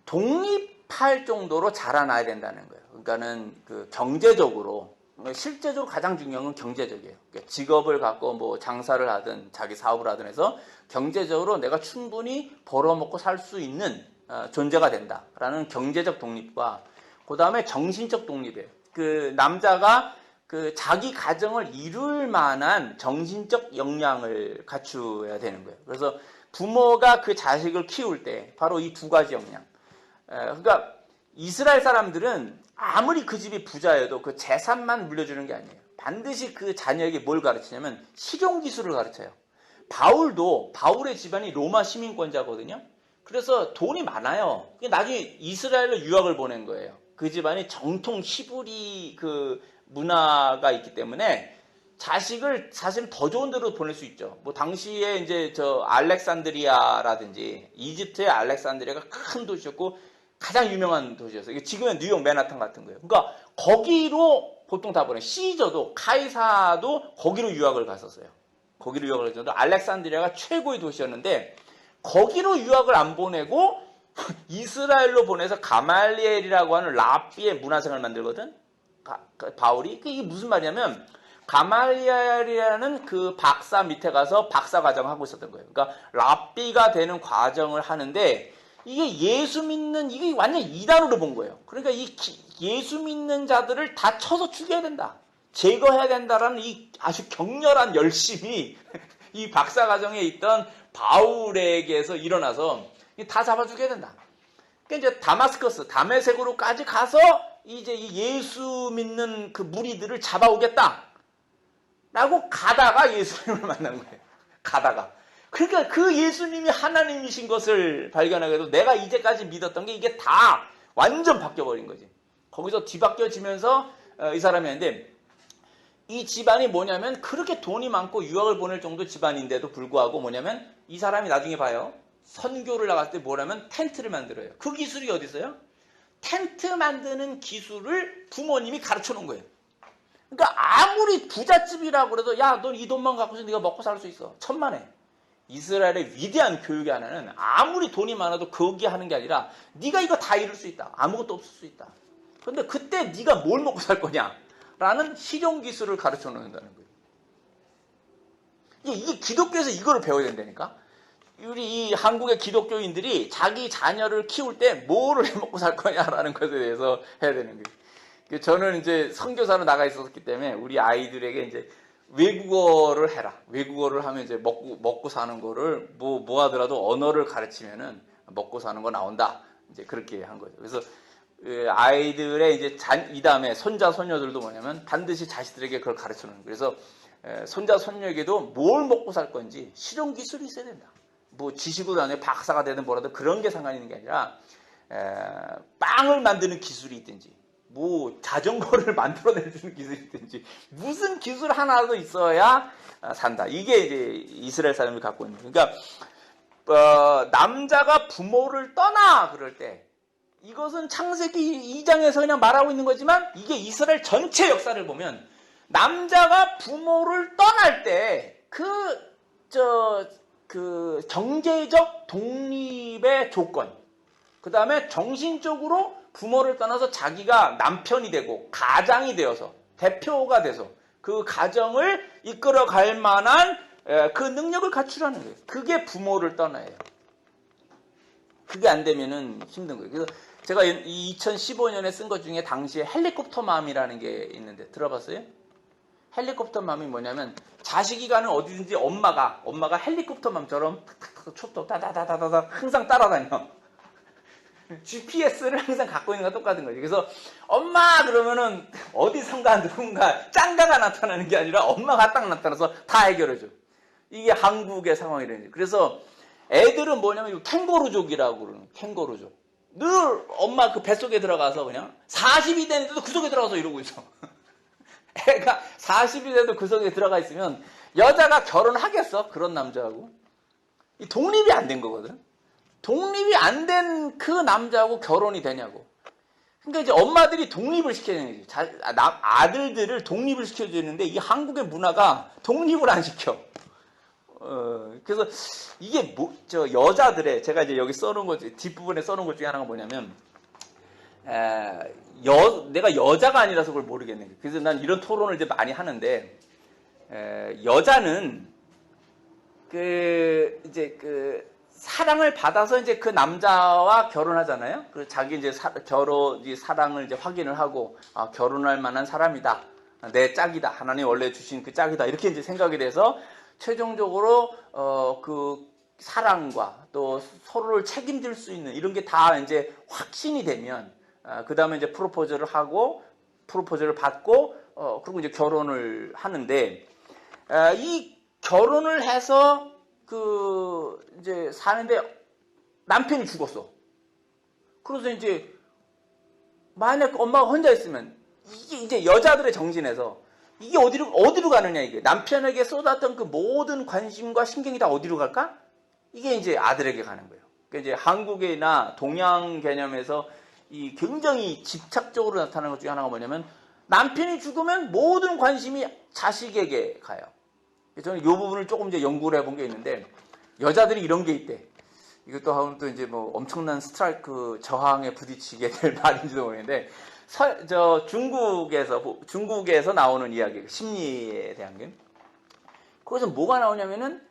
독립할 정도로 자라나야 된다는 거예요. 그러니까는 그 경제적으로, 실제적으로 가장 중요한 건 경제적이에요. 그러니까 직업을 갖고 뭐 장사를 하든 자기 사업을 하든 해서 경제적으로 내가 충분히 벌어먹고 살 수 있는 존재가 된다라는 경제적 독립과, 그 다음에 정신적 독립이에요. 그 남자가 그 자기 가정을 이룰 만한 정신적 역량을 갖추어야 되는 거예요. 그래서 부모가 그 자식을 키울 때 바로 이 두 가지 역량. 그러니까 이스라엘 사람들은 아무리 그 집이 부자여도 그 재산만 물려주는 게 아니에요. 반드시 그 자녀에게 뭘 가르치냐면 실용 기술을 가르쳐요. 바울의 집안이 로마 시민권자거든요. 그래서 돈이 많아요. 나중에 이스라엘로 유학을 보낸 거예요. 그 집안이 정통 히브리 그 문화가 있기 때문에 자식을 사실은 더 좋은 데로 보낼 수 있죠. 뭐 당시에 이제 저 알렉산드리아라든지 이집트의 알렉산드리아가 큰 도시였고 가장 유명한 도시였어요. 지금의 뉴욕 맨하탄 같은 거예요. 그러니까 거기로 보통 다 보내. 시저도 카이사도 거기로 유학을 갔었어요. 거기로 유학을 할 정도로 알렉산드리아가 최고의 도시였는데 거기로 유학을 안 보내고 이스라엘로 보내서 가말리엘이라고 하는 랍비의 문화생을 만들거든. 바울이. 이게 무슨 말이냐면 가말리엘이라는 그 박사 밑에 가서 박사 과정을 하고 있었던 거예요. 그러니까 랍비가 되는 과정을 하는데 이게 예수 믿는 이게 완전 이단으로 본 거예요. 그러니까 이 예수 믿는 자들을 다 쳐서 죽여야 된다. 제거해야 된다라는 이 아주 격렬한 열심이 이 박사 과정에 있던 바울에게서 일어나서 다 잡아 죽여야 된다. 그러니까 이제 다마스커스, 다메섹으로까지 가서 이제 이 예수 믿는 그 무리들을 잡아오겠다. 라고 가다가 예수님을 만난 거예요. 가다가. 그러니까 그 예수님이 하나님이신 것을 발견하게 돼도 내가 이제까지 믿었던 게 이게 다 완전 바뀌어버린 거지. 거기서 뒤바뀌어지면서 이 사람이 했는데 이 집안이 뭐냐면 그렇게 돈이 많고 유학을 보낼 정도 집안인데도 불구하고 뭐냐면 이 사람이 나중에 봐요. 선교를 나갔을 때 뭐라면 텐트를 만들어요. 그 기술이 어디 있어요? 텐트 만드는 기술을 부모님이 가르쳐 놓은 거예요. 그러니까 아무리 부잣집이라고 그래도 야, 넌 이 돈만 갖고서 네가 먹고 살 수 있어. 천만에. 이스라엘의 위대한 교육의 하나는 아무리 돈이 많아도 거기 하는 게 아니라 네가 이거 다 이룰 수 있다. 아무것도 없을 수 있다. 그런데 그때 네가 뭘 먹고 살 거냐? 라는 실용 기술을 가르쳐 놓는다는 거예요. 이게 기독교에서 이거를 배워야 된다니까. 우리 이 한국의 기독교인들이 자기 자녀를 키울 때 뭐를 해 먹고 살 거냐라는 것에 대해서 해야 되는 거예요. 저는 이제 선교사로 나가 있었기 때문에 우리 아이들에게 이제 외국어를 해라. 외국어를 하면 이제 먹고 사는 거를 뭐 하더라도 언어를 가르치면은 먹고 사는 거 나온다. 이제 그렇게 한 거죠. 그래서 아이들의 이제 이 다음에 손자 손녀들도 뭐냐면 반드시 자식들에게 그걸 가르쳐주는 거예요. 그래서 손자 손녀에게도 뭘 먹고 살 건지 실용 기술이 있어야 된다. 뭐 지식으로 안에 박사가 되든 뭐라도 그런 게 상관 있는 게 아니라 빵을 만드는 기술이 있든지 뭐 자전거를 만들어내주는 기술이 있든지 무슨 기술 하나도 있어야 산다. 이게 이제 이스라엘 사람이 갖고 있는 거예요. 그러니까 남자가 부모를 떠나 그럴 때 이것은 창세기 2장에서 그냥 말하고 있는 거지만 이게 이스라엘 전체 역사를 보면 남자가 부모를 떠날 때 그 경제적 독립의 조건, 그 다음에 정신적으로 부모를 떠나서 자기가 남편이 되고 가장이 되어서 대표가 돼서 그 가정을 이끌어갈 만한 그 능력을 갖추라는 거예요. 그게 부모를 떠나요. 그게 안 되면은 힘든 거예요. 그래서 제가 2015년에 쓴 것 중에 당시에 헬리콥터 맘이라는 게 있는데 들어봤어요? 헬리콥터 맘이 뭐냐면 자식이 가는 어디든지 엄마가 헬리콥터 맘처럼 탁탁탁 촛도 다다다다다 항상 따라다녀. GPS를 항상 갖고 있는 거랑 똑같은 거지. 그래서 엄마 그러면은 어디선가 누군가 짱가가 나타나는 게 아니라 엄마가 딱 나타나서 다 해결해줘. 이게 한국의 상황이라는 거지. 그래서 애들은 뭐냐면 캥거루족이라고 그러는 캥거루족. 늘 엄마 그 뱃속에 들어가서 그냥 40이 되는데도 그 속에 들어가서 이러고 있어. 애가 40이 돼도 그 속에 들어가 있으면 여자가 결혼하겠어? 그런 남자하고. 독립이 안 된 거거든. 독립이 안 된 그 남자하고 결혼이 되냐고. 그러니까 이제 엄마들이 독립을 시켜야 되는 거지. 아들들을 독립을 시켜주는데 이 한국의 문화가 독립을 안 시켜. 그래서 이게 여자들의 제가 이제 여기 써놓은 것 뒷부분에 써놓은 것 중에 하나가 뭐냐면 내가 여자가 아니라서 그걸 모르겠는 거예요. 그래서 난 이런 토론을 이제 많이 하는데 여자는 사랑을 받아서 이제 그 남자와 결혼하잖아요. 그리고 자기 이제 사랑을 이제 확인을 하고 결혼할 만한 사람이다. 내 짝이다. 하나님 원래 주신 그 짝이다. 이렇게 이제 생각이 돼서 최종적으로 그 사랑과 또 서로를 책임질 수 있는 이런 게 다 이제 확신이 되면 그 다음에 이제 프로포즈를 받고 그리고 이제 결혼을 하는데 이 결혼을 해서 이제 사는데 남편이 죽었어. 그래서 이제 만약 엄마가 혼자 있으면 이게 이제 여자들의 정신에서 이게 어디로 가느냐 이게 남편에게 쏟았던 그 모든 관심과 신경이 다 어디로 갈까? 이게 이제 아들에게 가는 거예요. 그러니까 이제 한국이나 동양 개념에서 이 굉장히 집착적으로 나타나는 것 중에 하나가 뭐냐면 남편이 죽으면 모든 관심이 자식에게 가요. 저는 이 부분을 조금 이제 연구를 해본 게 있는데, 여자들이 이런 게 있대. 이것도 하면 또 이제 뭐 엄청난 스트라이크 저항에 부딪히게 될 말인지도 모르겠는데, 중국에서 나오는 이야기, 심리에 대한 게. 거기서 뭐가 나오냐면은,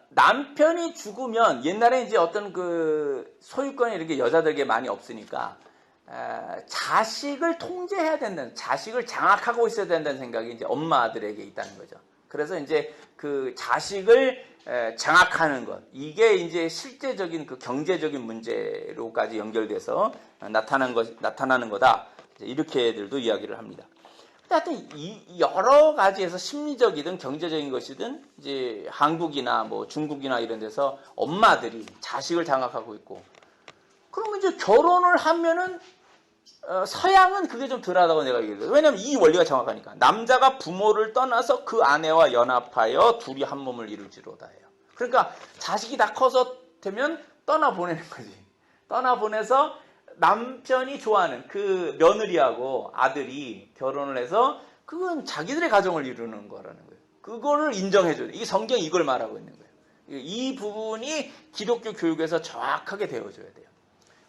남편이 죽으면, 옛날에 이제 어떤 그 소유권이 이렇게 여자들에게 많이 없으니까, 자식을 통제해야 된다는, 자식을 장악하고 있어야 된다는 생각이 이제 엄마들에게 있다는 거죠. 그래서 이제 그 자식을 장악하는 것, 이게 이제 실제적인 그 경제적인 문제로까지 연결돼서 나타나는 거다. 이렇게들도 이야기를 합니다. 하여튼 여러 가지에서 심리적이든 경제적인 것이든 이제 한국이나 뭐 중국이나 이런 데서 엄마들이 자식을 장악하고 있고, 그러면 이제 결혼을 하면은 서양은 그게 좀 덜하다고 내가 얘기해요. 왜냐면 이 원리가 정확하니까. 남자가 부모를 떠나서 그 아내와 연합하여 둘이 한 몸을 이룰지로다 해요. 그러니까 자식이 다 커서 되면 떠나보내는 거지. 떠나보내서 남편이 좋아하는 그 며느리하고 아들이 결혼을 해서 그건 자기들의 가정을 이루는 거라는 거예요. 그거를 인정해줘야 돼. 이 성경이 이걸 말하고 있는 거예요. 이 부분이 기독교 교육에서 정확하게 되어줘야 돼요.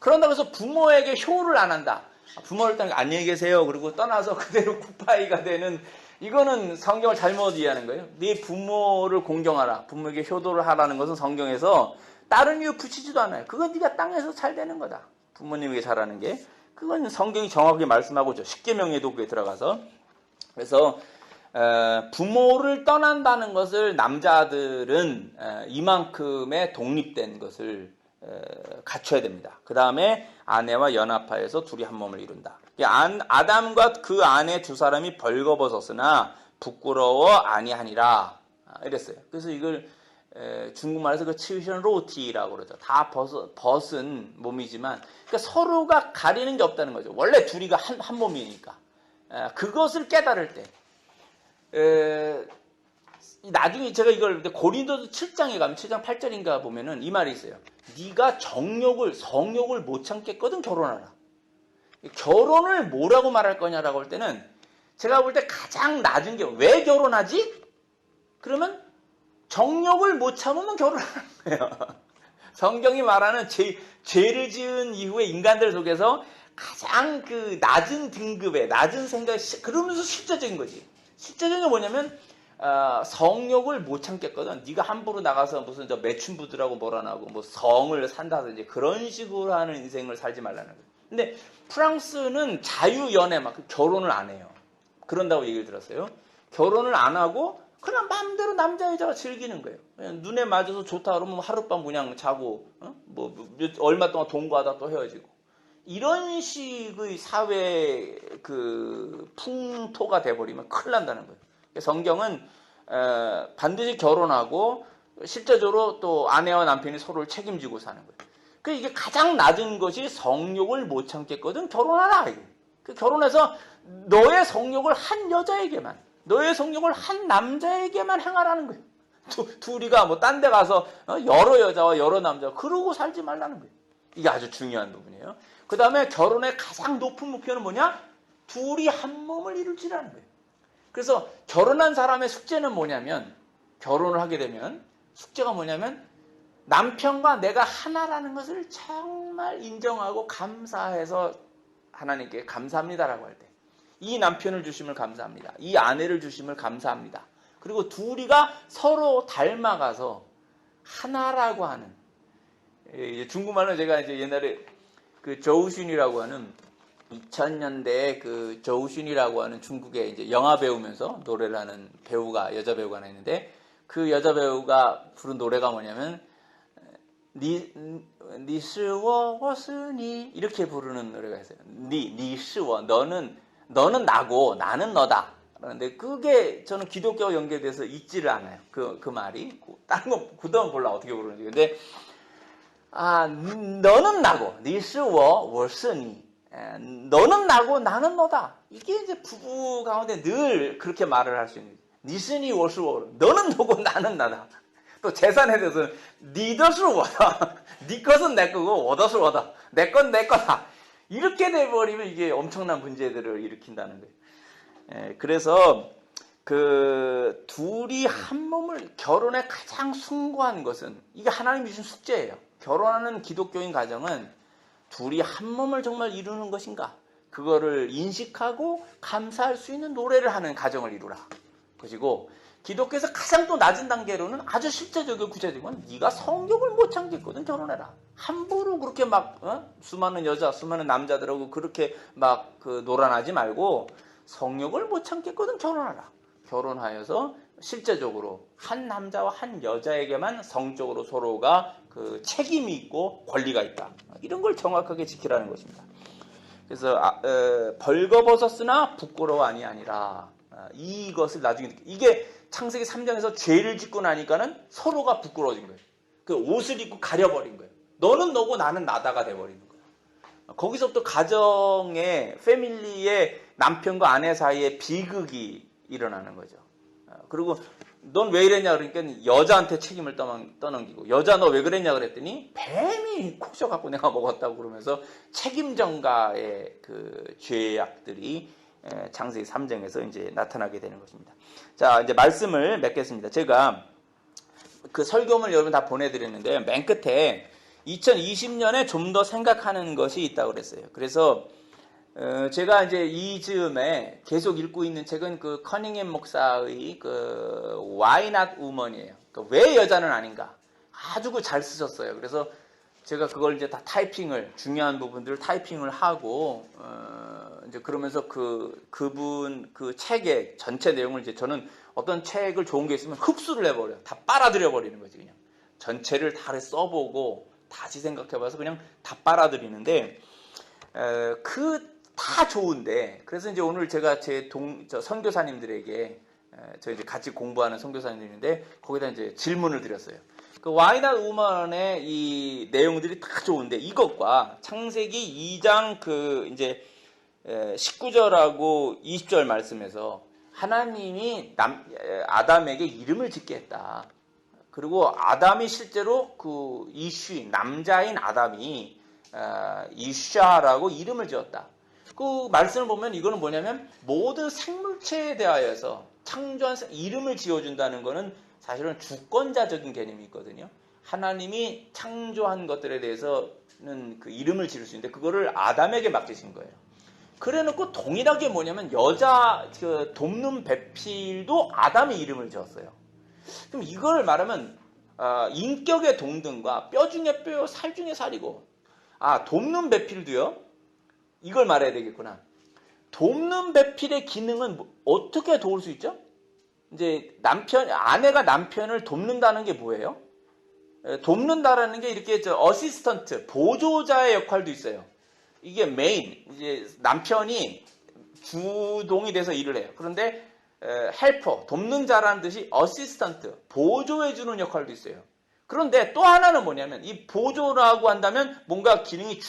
그런다고 해서 부모에게 효를 안 한다. 부모를 떠나서 안녕히 계세요. 그리고 떠나서 그대로 굿바이가 되는, 이거는 성경을 잘못 이해하는 거예요. 네 부모를 공경하라. 부모에게 효도를 하라는 것은 성경에서 다른 이유 붙이지도 않아요. 그건 네가 땅에서 잘 되는 거다. 부모님에게 잘하는 게. 그건 성경이 정확하게 말씀하고 있죠. 십계명에도 그게 들어가서. 그래서 부모를 떠난다는 것을 남자들은 이만큼의 독립된 것을 갖춰야 됩니다. 그 다음에 아내와 연합하여서 둘이 한 몸을 이룬다. 아담과 그 아내 두 사람이 벌거벗었으나 부끄러워 아니하니라 이랬어요. 그래서 이걸 중국말에서 그 치우션 로티라고 그러죠. 다 벗은 몸이지만, 그러니까 서로가 가리는 게 없다는 거죠. 원래 둘이가 한 몸이니까. 그것을 깨달을 때 나중에 제가 이걸 고린도서 7장에 가면 7장 8절인가 보면은 이 말이 있어요. 네가 성욕을 못 참겠거든 결혼하라. 결혼을 뭐라고 말할 거냐라고 할 때는 제가 볼 때 가장 낮은 게, 왜 결혼하지? 그러면 정욕을 못 참으면 결혼하는 거예요. 성경이 말하는 죄를 지은 이후에 인간들 속에서 가장 그 낮은 등급의 낮은 생각, 그러면서 실제적인 거지. 실제적인 게 뭐냐면 성욕을 못 참겠거든. 네가 함부로 나가서 무슨 저 매춘부들하고 뭐라나고 뭐 성을 산다든지 그런 식으로 하는 인생을 살지 말라는 거예요. 근데 프랑스는 자유연애 막 결혼을 안 해요. 그런다고 얘기를 들었어요. 결혼을 안 하고 그냥 마음대로 남자 여자가 즐기는 거예요. 그냥 눈에 맞아서 좋다 그러면 하룻밤 그냥 자고 얼마 동안 동거하다 또 헤어지고, 이런 식의 사회 그 풍토가 돼버리면 큰일 난다는 거예요. 성경은 반드시 결혼하고 실제적으로 또 아내와 남편이 서로를 책임지고 사는 거예요. 그러니까 이게 가장 낮은 것이 성욕을 못 참겠거든 결혼하라. 그 결혼해서 너의 성욕을 한 여자에게만, 너의 성욕을 한 남자에게만 행하라는 거예요. 둘이가 뭐 딴 데 가서 여러 여자와 여러 남자 그러고 살지 말라는 거예요. 이게 아주 중요한 부분이에요. 그 다음에 결혼의 가장 높은 목표는 뭐냐? 둘이 한 몸을 이룰지라는 거예요. 그래서 결혼한 사람의 숙제는 뭐냐면, 결혼을 하게 되면 숙제가 뭐냐면 남편과 내가 하나라는 것을 정말 인정하고 감사해서 하나님께 감사합니다라고 할 때, 이 남편을 주심을 감사합니다. 이 아내를 주심을 감사합니다. 그리고 둘이가 서로 닮아가서 하나라고 하는, 중국말은 제가 이제 옛날에 그 저우슌이라고 하는 2000년대에 그 저우슌이라고 하는 중국의 이제 영화 배우면서 노래를 하는 배우가, 여자 배우가 하나 있는데, 그 여자 배우가 부른 노래가 뭐냐면 니是我我是你이렇게 부르는 노래가 있어요. 니是我, 너는 나고 나는 너다. 그런데 그게 저는 기독교와 연결돼서 잊지를 않아요. 그 말이. 다른 거 그다음 몰라 어떻게 부르는지. 근데 너는 나고, 니是我我是你. 너는 나고 나는 너다. 이게 이제 부부 가운데 늘 그렇게 말을 할 수 있는 거죠. 니是你我是我, 너는 너고 나는 나다. 또 재산에 대해서는 니的是我的, 니 것은 내 거고 我的是我的, 내 건 내 거다. 이렇게 돼버리면 이게 엄청난 문제들을 일으킨다는 거예요. 그래서 그 둘이 한 몸을 결혼에 가장 숭고한 것은 이게 하나님이 주신 숙제예요. 결혼하는 기독교인 가정은 둘이 한 몸을 정말 이루는 것인가? 그거를 인식하고 감사할 수 있는 노래를 하는 가정을 이루라. 그리고 기독교에서 가장 또 낮은 단계로는 아주 실제적이고 구체적인 네가 성욕을 못 참겠거든 결혼해라. 함부로 그렇게 막 수많은 여자, 수많은 남자들하고 그렇게 막 그 놀아나지 말고 성욕을 못 참겠거든 결혼하라. 결혼하여서 실제적으로 한 남자와 한 여자에게만 성적으로 서로가 그 책임이 있고 권리가 있다. 이런 걸 정확하게 지키라는 것입니다. 그래서 벌거벗었으나 부끄러워하니 아니라 이것을 나중에 이게 창세기 3장에서 죄를 짓고 나니까는 서로가 부끄러워진 거예요. 그 옷을 입고 가려버린 거예요. 너는 너고 나는 나다가 돼버리는 거예요. 거기서부터 가정의 패밀리의 남편과 아내 사이에 비극이 일어나는 거죠. 그리고 넌 왜 이랬냐 그러니까 여자한테 책임을 떠넘기고 여자 너 왜 그랬냐 그랬더니 뱀이 코셔갖고 내가 먹었다고 그러면서 책임 전가의 그 죄악들이 창세기 3장에서 이제 나타나게 되는 것입니다. 자, 이제 말씀을 맺겠습니다. 제가 그 설교문을 여러분 다 보내드렸는데 맨 끝에 2020년에 좀 더 생각하는 것이 있다고 그랬어요. 그래서 제가 이제 이 즈음에 계속 읽고 있는 책은 그 커닝햄 목사의 그 Why Not Woman이에요. 그 왜 여자는 아닌가? 아주 잘 쓰셨어요. 그래서 제가 그걸 이제 다 중요한 부분들을 타이핑을 하고 이제 그러면서 그분 그 책의 전체 내용을 이제 저는 어떤 책을 좋은 게 있으면 흡수를 해버려요. 다 빨아들여 버리는 거지 그냥. 전체를 다 써보고 다시 생각해봐서 그냥 다 빨아들이는데 다 좋은데 그래서 이제 오늘 제가 저 선교사님들에게 저 이제 같이 공부하는 선교사님들인데 거기다 이제 질문을 드렸어요. 그 Why Not Woman의 이 내용들이 다 좋은데 이것과 창세기 2장 그 이제 19절하고 20절 말씀에서 하나님이 아담에게 이름을 짓게 했다. 그리고 아담이 실제로 그 이슈 남자인 아담이 이샤라고 이름을 지었다. 그 말씀을 보면 이거는 뭐냐면 모든 생물체에 대하여서 창조한 이름을 지어준다는 것은 사실은 주권자적인 개념이 있거든요. 하나님이 창조한 것들에 대해서는 그 이름을 지을 수 있는데 그거를 아담에게 맡기신 거예요. 그래놓고 동일하게 뭐냐면 여자 그 돕는 배필도 아담이 이름을 지었어요. 그럼 이걸 말하면 인격의 동등과 뼈 중에 뼈요 살 중에 살이고 돕는 배필도요. 이걸 말해야 되겠구나. 돕는 배필의 기능은 어떻게 도울 수 있죠? 이제 아내가 남편을 돕는다는 게 뭐예요? 돕는다라는 게 이렇게 어시스턴트, 보조자의 역할도 있어요. 이게 메인, 이제 남편이 주동이 돼서 일을 해요. 그런데 헬퍼, 돕는 자라는 뜻이 어시스턴트, 보조해주는 역할도 있어요. 그런데 또 하나는 뭐냐면 이 보조라고 한다면 뭔가 기능이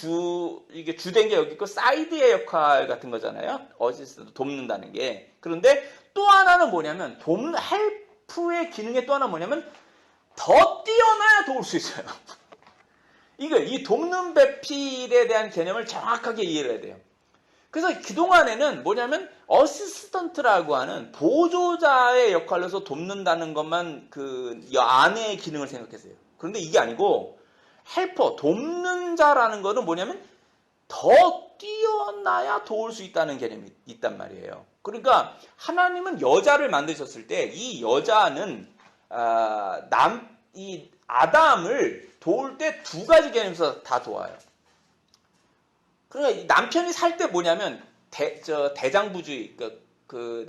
이게 주된 게 여기 있고 사이드의 역할 같은 거잖아요. 어시스턴트 돕는다는 게. 그런데 또 하나는 뭐냐면 헬프의 기능의 또 하나 뭐냐면 더 뛰어나야 도울 수 있어요. 이 돕는 배필에 대한 개념을 정확하게 이해를 해야 돼요. 그래서 그동안에는 뭐냐면 어시스턴트라고 하는 보조자의 역할로서 돕는다는 것만 그 아내의 기능을 생각했어요. 그런데 이게 아니고 헬퍼, 돕는 자라는 거는 뭐냐면 더 뛰어나야 도울 수 있다는 개념이 있단 말이에요. 그러니까 하나님은 여자를 만드셨을 때 이 여자는 이 아담을 도울 때 두 가지 개념에서 다 도와요. 그러니까 남편이 살 때 뭐냐면 대장부주의 그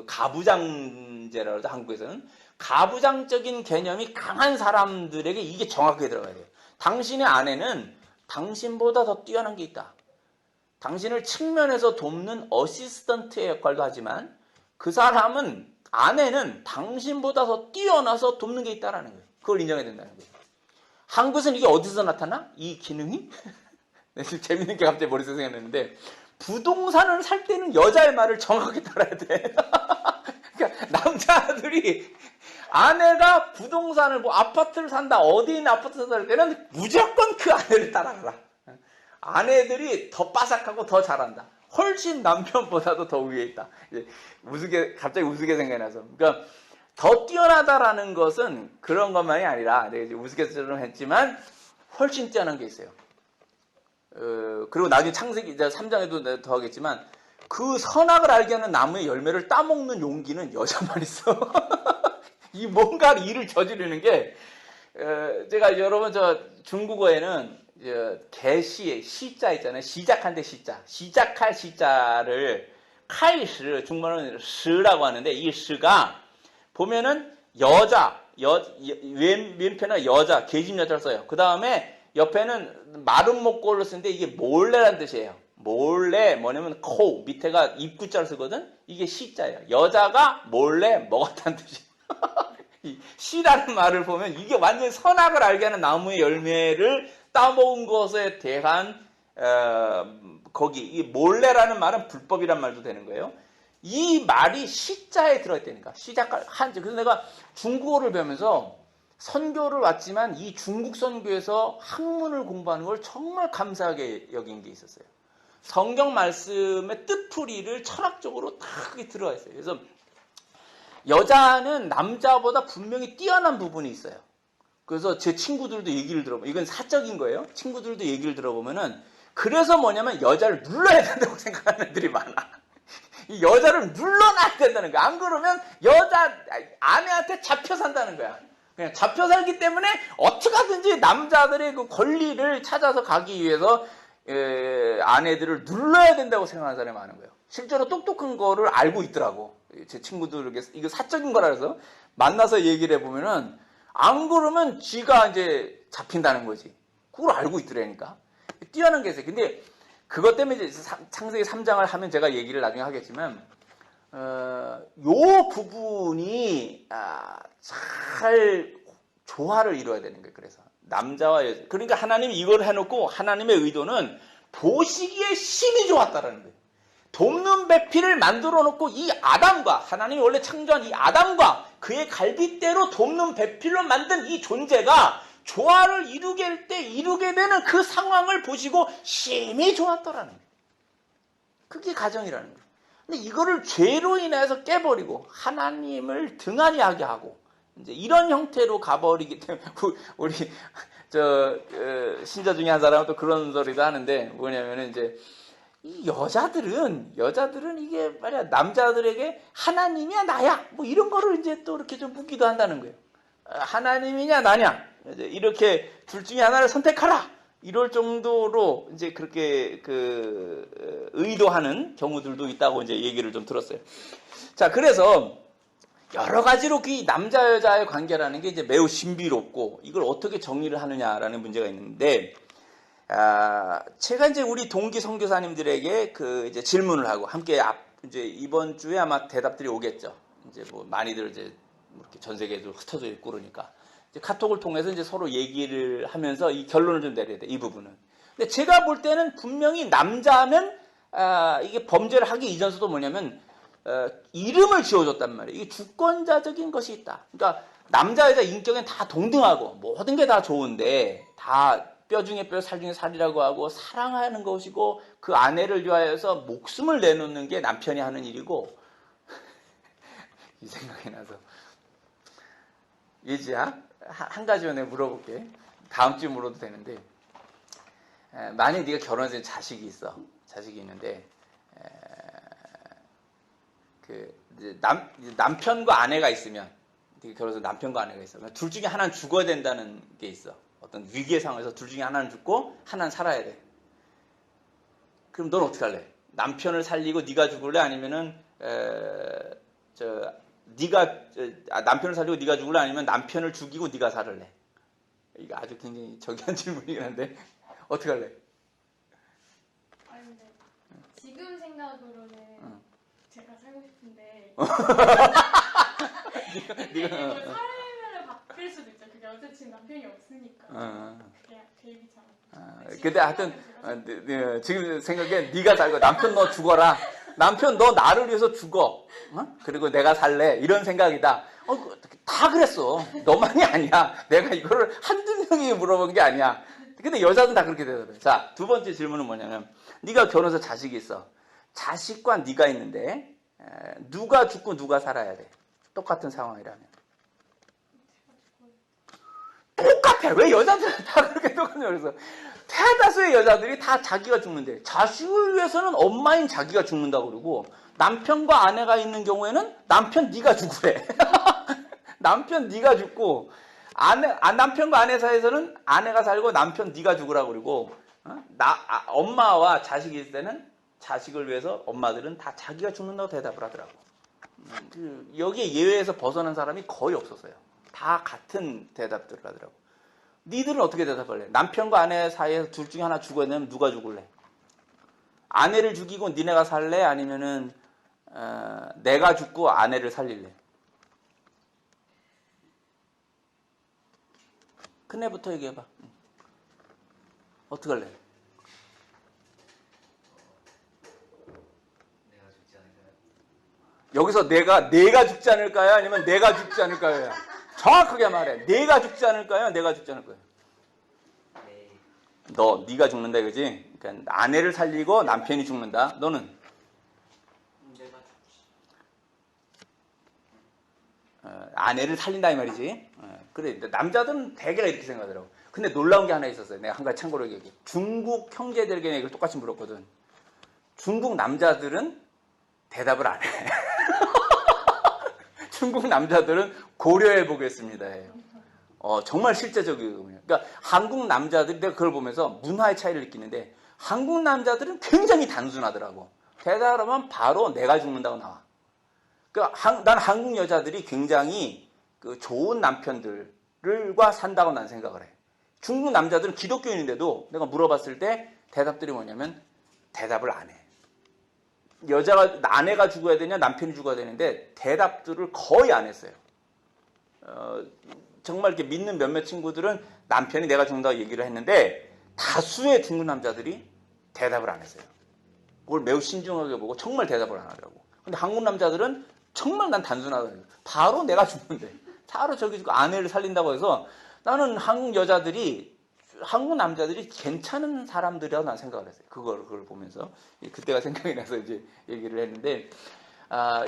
가부장제라고 하죠. 한국에서는 가부장적인 개념이 강한 사람들에게 이게 정확하게 들어가야 돼요. 당신의 아내는 당신보다 더 뛰어난 게 있다. 당신을 측면에서 돕는 어시스턴트의 역할도 하지만 그 사람은 아내는 당신보다 더 뛰어나서 돕는 게 있다라는 거예요. 그걸 인정해야 된다는 거예요. 한국에서는 이게 어디서 나타나? 이 기능이? 재밌는 게 갑자기 머릿속에 생각났는데 부동산을 살 때는 여자의 말을 정확하게 따라야 돼. 그러니까 남자들이 아내가 부동산을 아파트를 산다 어디 있는 아파트를 살 때는 무조건 그 아내를 따라가라. 아내들이 더 빠삭하고 더 잘한다. 훨씬 남편보다도 더 위에 있다. 갑자기 우스개 생각이 나서. 그러니까 더 뛰어나다라는 것은 그런 것만이 아니라 내가 이제 우스갯소리로 했지만 훨씬 뛰어난 게 있어요. 그리고 나중에 창세기 3장에도 더 하겠지만 그 선악을 알게 하는 나무의 열매를 따먹는 용기는 여자만 있어. 이 뭔가 일을 저지르는 게 제가 여러분 저 중국어에는 개시의 시자 있잖아요. 시작한데 시자. 시작할 시자를 카이시 중문어는 시라고 하는데 이 시가 보면은 여자, 왼편은 여자, 계집 여자를 써요. 그 다음에 옆에는 마른 목골을 쓰는데 이게 몰래라는 뜻이에요. 몰래 뭐냐면 코 밑에가 입구자를 쓰거든. 이게 시자예요. 여자가 몰래 먹었다는 뜻이에요. 이 시라는 말을 보면 이게 완전히 선악을 알게 하는 나무의 열매를 따먹은 것에 대한 거기 이 몰래라는 말은 불법이란 말도 되는 거예요. 이 말이 시자에 들어있다니까. 시작할 한자. 그래서 내가 중국어를 배우면서 선교를 왔지만 이 중국 선교에서 학문을 공부하는 걸 정말 감사하게 여긴 게 있었어요. 성경 말씀의 뜻풀이를 철학적으로 다 크게 들어가 있어요. 그래서 여자는 남자보다 분명히 뛰어난 부분이 있어요. 그래서 제 친구들도 얘기를 들어보면 이건 사적인 거예요. 친구들도 얘기를 들어보면은 그래서 뭐냐면 여자를 눌러야 된다고 생각하는 애들이 많아. 이 여자를 눌러놔야 된다는 거야. 안 그러면 여자 아내한테 잡혀 산다는 거야. 그냥 잡혀 살기 때문에 어떻게 하든지 남자들의 그 권리를 찾아서 가기 위해서 아내들을 눌러야 된다고 생각하는 사람이 많은 거예요. 실제로 똑똑한 거를 알고 있더라고. 제 친구들에게 이거 사적인 거라 해서 만나서 얘기를 해보면은 안 그러면 지가 이제 잡힌다는 거지. 그걸 알고 있더라니까. 뛰어난 게 있어요. 근데 그것 때문에 이제 창세기 3장을 하면 제가 얘기를 나중에 하겠지만, 요 부분이 잘 조화를 이루어야 되는 거예요. 그래서 남자와 여자. 그러니까 하나님이 이걸 해놓고 하나님의 의도는 보시기에 심히 좋았다라는 거예요. 돕는 배필을 만들어 놓고 이 아담과 하나님이 원래 창조한 이 아담과 그의 갈빗대로 돕는 배필로 만든 이 존재가 조화를 이루게 되는 그 상황을 보시고 심히 좋았더라는 거예요. 그게 가정이라는 거예요. 근데 이거를 죄로 인해서 깨버리고 하나님을 등한히하게 하고 이제 이런 형태로 가버리기 때문에 우리 신자 중에 한 사람은 또 그런 소리도 하는데 뭐냐면은 이제 이 여자들은 이게 말이야 남자들에게 하나님이야 나야 뭐 이런 거를 이제 또 이렇게 좀 묻기도 한다는 거예요. 하나님이냐 나냐 이렇게 둘 중에 하나를 선택하라 이럴 정도로 이제 그렇게 의도하는 경우들도 있다고 이제 얘기를 좀 들었어요. 자, 그래서 여러 가지로 그 남자 여자의 관계라는 게 이제 매우 신비롭고 이걸 어떻게 정리를 하느냐라는 문제가 있는데, 제가 이제 우리 동기 선교사님들에게 이제 질문을 하고 함께 이제 이번 주에 아마 대답들이 오겠죠. 이제 뭐 많이들 이제 이렇게 전 세계에도 흩어져 있고 그러니까 이제 카톡을 통해서 이제 서로 얘기를 하면서 이 결론을 좀 내려야 돼, 이 부분은. 근데 제가 볼 때는 분명히 남자는 이게 범죄를 하기 이전서도 뭐냐면 이름을 지어줬단 말이에요. 이게 주권자적인 것이 있다. 그러니까 남자 여자 인격은 다 동등하고 모든 게 다 좋은데 다 뼈 중에 뼈 살 중에 살이라고 하고 사랑하는 것이고 그 아내를 위하여서 목숨을 내놓는 게 남편이 하는 일이고 이 생각이 나서 예지야 한 가지만 내가 물어볼게. 다음 주에 물어도 되는데 만약에 네가 결혼해서 자식이 있어. 자식이 있는데 남편과 아내가 있으면 네가 결혼해서 남편과 아내가 있어. 둘 중에 하나는 죽어야 된다는 게 있어. 어떤 위기의 상황에서 둘 중에 하나는 죽고 하나는 살아야 돼. 그럼 넌 어떻게 할래? 남편을 살리고 네가 죽을래? 아니면은 남편을 살리고 네가 죽을래? 아니면 남편을 죽이고 네가 살을래? 이거 아주 굉장히 저기한 질문이긴 한데 어떻게 할래? 아니 근데 지금 생각으로는 제가 살고 싶은데 네가 삶을 바뀔 수도 있죠. 그게 어차피 지금 남편이 없으니까 그냥 데이비 참. 근데 하여튼 지금 생각에 네가 살고 남편 너 죽어라. 남편 너 나를 위해서 죽어. 그리고 내가 살래. 이런 생각이다. 다 그랬어. 너만이 아니야. 내가 이거를 한두 명이 물어본 게 아니야. 근데 여자는 다 그렇게 대답해. 자, 두 번째 질문은 뭐냐면 네가 결혼해서 자식이 있어. 자식과 네가 있는데 누가 죽고 누가 살아야 돼? 똑같은 상황이라면. 똑같아. 왜 여자들은 다 그렇게 똑같냐. 그래서 대다수의 여자들이 다 자기가 죽는데 자식을 위해서는 엄마인 자기가 죽는다고 그러고 남편과 아내가 있는 경우에는 남편 네가 죽으래. 남편 네가 죽고 남편과 아내 사이에서는 아내가 살고 남편 네가 죽으라고 그러고 엄마와 자식이 있을 때는 자식을 위해서 엄마들은 다 자기가 죽는다고 대답을 하더라고. 여기에 예외에서 벗어난 사람이 거의 없었어요. 다 같은 대답들을 하더라고. 니들은 어떻게 대답할래? 남편과 아내 사이에서 둘 중에 하나 죽어야 되면 누가 죽을래? 아내를 죽이고 니네가 살래? 아니면은 내가 죽고 아내를 살릴래? 큰애부터 얘기해봐. 어떡할래? 내가 죽지 않을까요? 여기서 내가 죽지 않을까요? 아니면 내가 죽지 않을까요? 정확하게 말해. 내가 죽지 않을까요? 내가 죽지 않을까요? 네. 네가 죽는다 이거지? 그러니까 아내를 살리고 남편이 죽는다. 너는? 내가 죽지. 아내를 살린다 이 말이지. 그래. 남자들은 대개가 이렇게 생각하더라고. 근데 놀라운 게 하나 있었어요. 내가 한 가지 참고로 얘기해. 중국 형제들에게 이걸 똑같이 물었거든. 중국 남자들은 대답을 안 해. 중국 남자들은 고려해 보겠습니다. 정말 실제적이거든요. 그러니까 한국 남자들이 내가 그걸 보면서 문화의 차이를 느끼는데 한국 남자들은 굉장히 단순하더라고. 대답을 하면 바로 내가 죽는다고 나와. 그러니까 난 한국 여자들이 굉장히 그 좋은 남편들과 산다고 난 생각을 해. 중국 남자들은 기독교인인데도 내가 물어봤을 때 대답들이 뭐냐면 대답을 안 해. 아내가 죽어야 되냐 남편이 죽어야 되는데 대답들을 거의 안 했어요. 정말 이렇게 믿는 몇몇 친구들은 남편이 내가 죽는다고 얘기를 했는데 다수의 중국 남자들이 대답을 안 했어요. 그걸 매우 신중하게 보고 정말 대답을 안 하더라고. 근데 한국 남자들은 정말 난 단순하더라고요. 바로 내가 죽는데 바로 저기 아내를 살린다고 해서 나는 한국 남자들이 괜찮은 사람들이라고 난 생각을 했어요. 그걸 보면서. 그때가 생각이 나서 이제 얘기를 했는데,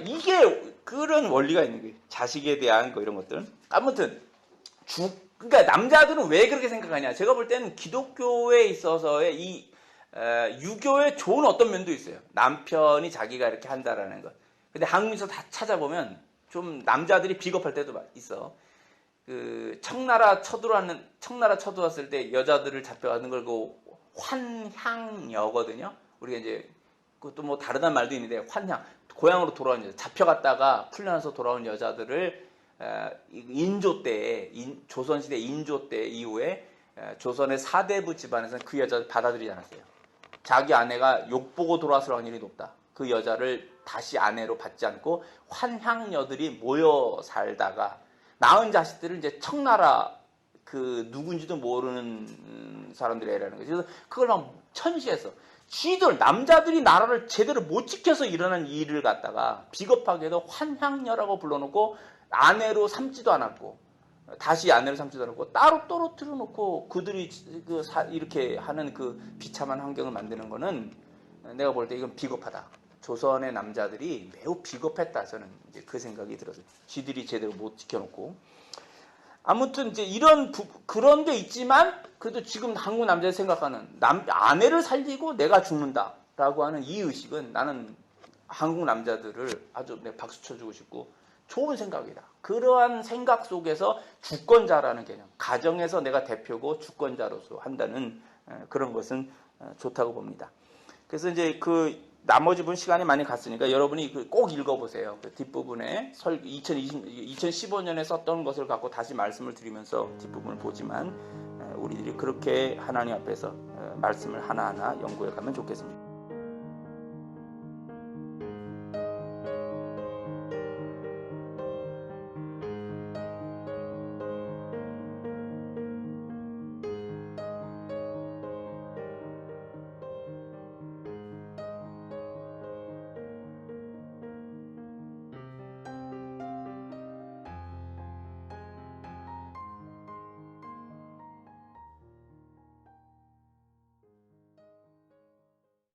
이게 그런 원리가 있는 거예요. 자식에 대한 이런 것들. 아무튼, 그러니까 남자들은 왜 그렇게 생각하냐. 제가 볼 때는 기독교에 있어서의 유교의 좋은 어떤 면도 있어요. 남편이 자기가 이렇게 한다라는 것. 근데 한국에서 다 찾아보면 좀 남자들이 비겁할 때도 있어. 청나라 쳐들어왔을 때 여자들을 잡혀가는 걸 환향여거든요. 우리가 이제 그것도 뭐 다르다는 말도 있는데 환향 고향으로 돌아온 여자 잡혀갔다가 풀려나서 돌아온 여자들을 인조 때 조선시대 인조 때 이후에 조선의 사대부 집안에서는 그 여자를 받아들이지 않았어요. 자기 아내가 욕보고 돌아왔을 확률이 높다. 그 여자를 다시 아내로 받지 않고 환향여들이 모여 살다가 낳은 자식들을 이제 청나라 누군지도 모르는 사람들이 애라는 거죠. 그래서 그걸 막 천시해서 남자들이 나라를 제대로 못 지켜서 일어난 일을 갖다가 비겁하게도 환향여라고 불러놓고 아내로 삼지도 않았고 다시 아내로 삼지도 않았고 따로 떨어뜨려 놓고 그들이 이렇게 하는 그 비참한 환경을 만드는 거는 내가 볼 때 이건 비겁하다. 조선의 남자들이 매우 비겁했다. 저는 이제 그 생각이 들었어요. 지들이 제대로 못 지켜놓고. 아무튼 이제 그런 게 있지만 그래도 지금 한국 남자들이 생각하는 아내를 살리고 내가 죽는다라고 하는 이 의식은 나는 한국 남자들을 아주 박수 쳐주고 싶고 좋은 생각이다. 그러한 생각 속에서 주권자라는 개념, 가정에서 내가 대표고 주권자로서 한다는 그런 것은 좋다고 봅니다. 그래서 이제 나머지 분 시간이 많이 갔으니까 여러분이 꼭 읽어보세요. 그 뒷부분에 2015년에 썼던 것을 갖고 다시 말씀을 드리면서 뒷부분을 보지만 우리들이 그렇게 하나님 앞에서 말씀을 하나하나 연구해 가면 좋겠습니다.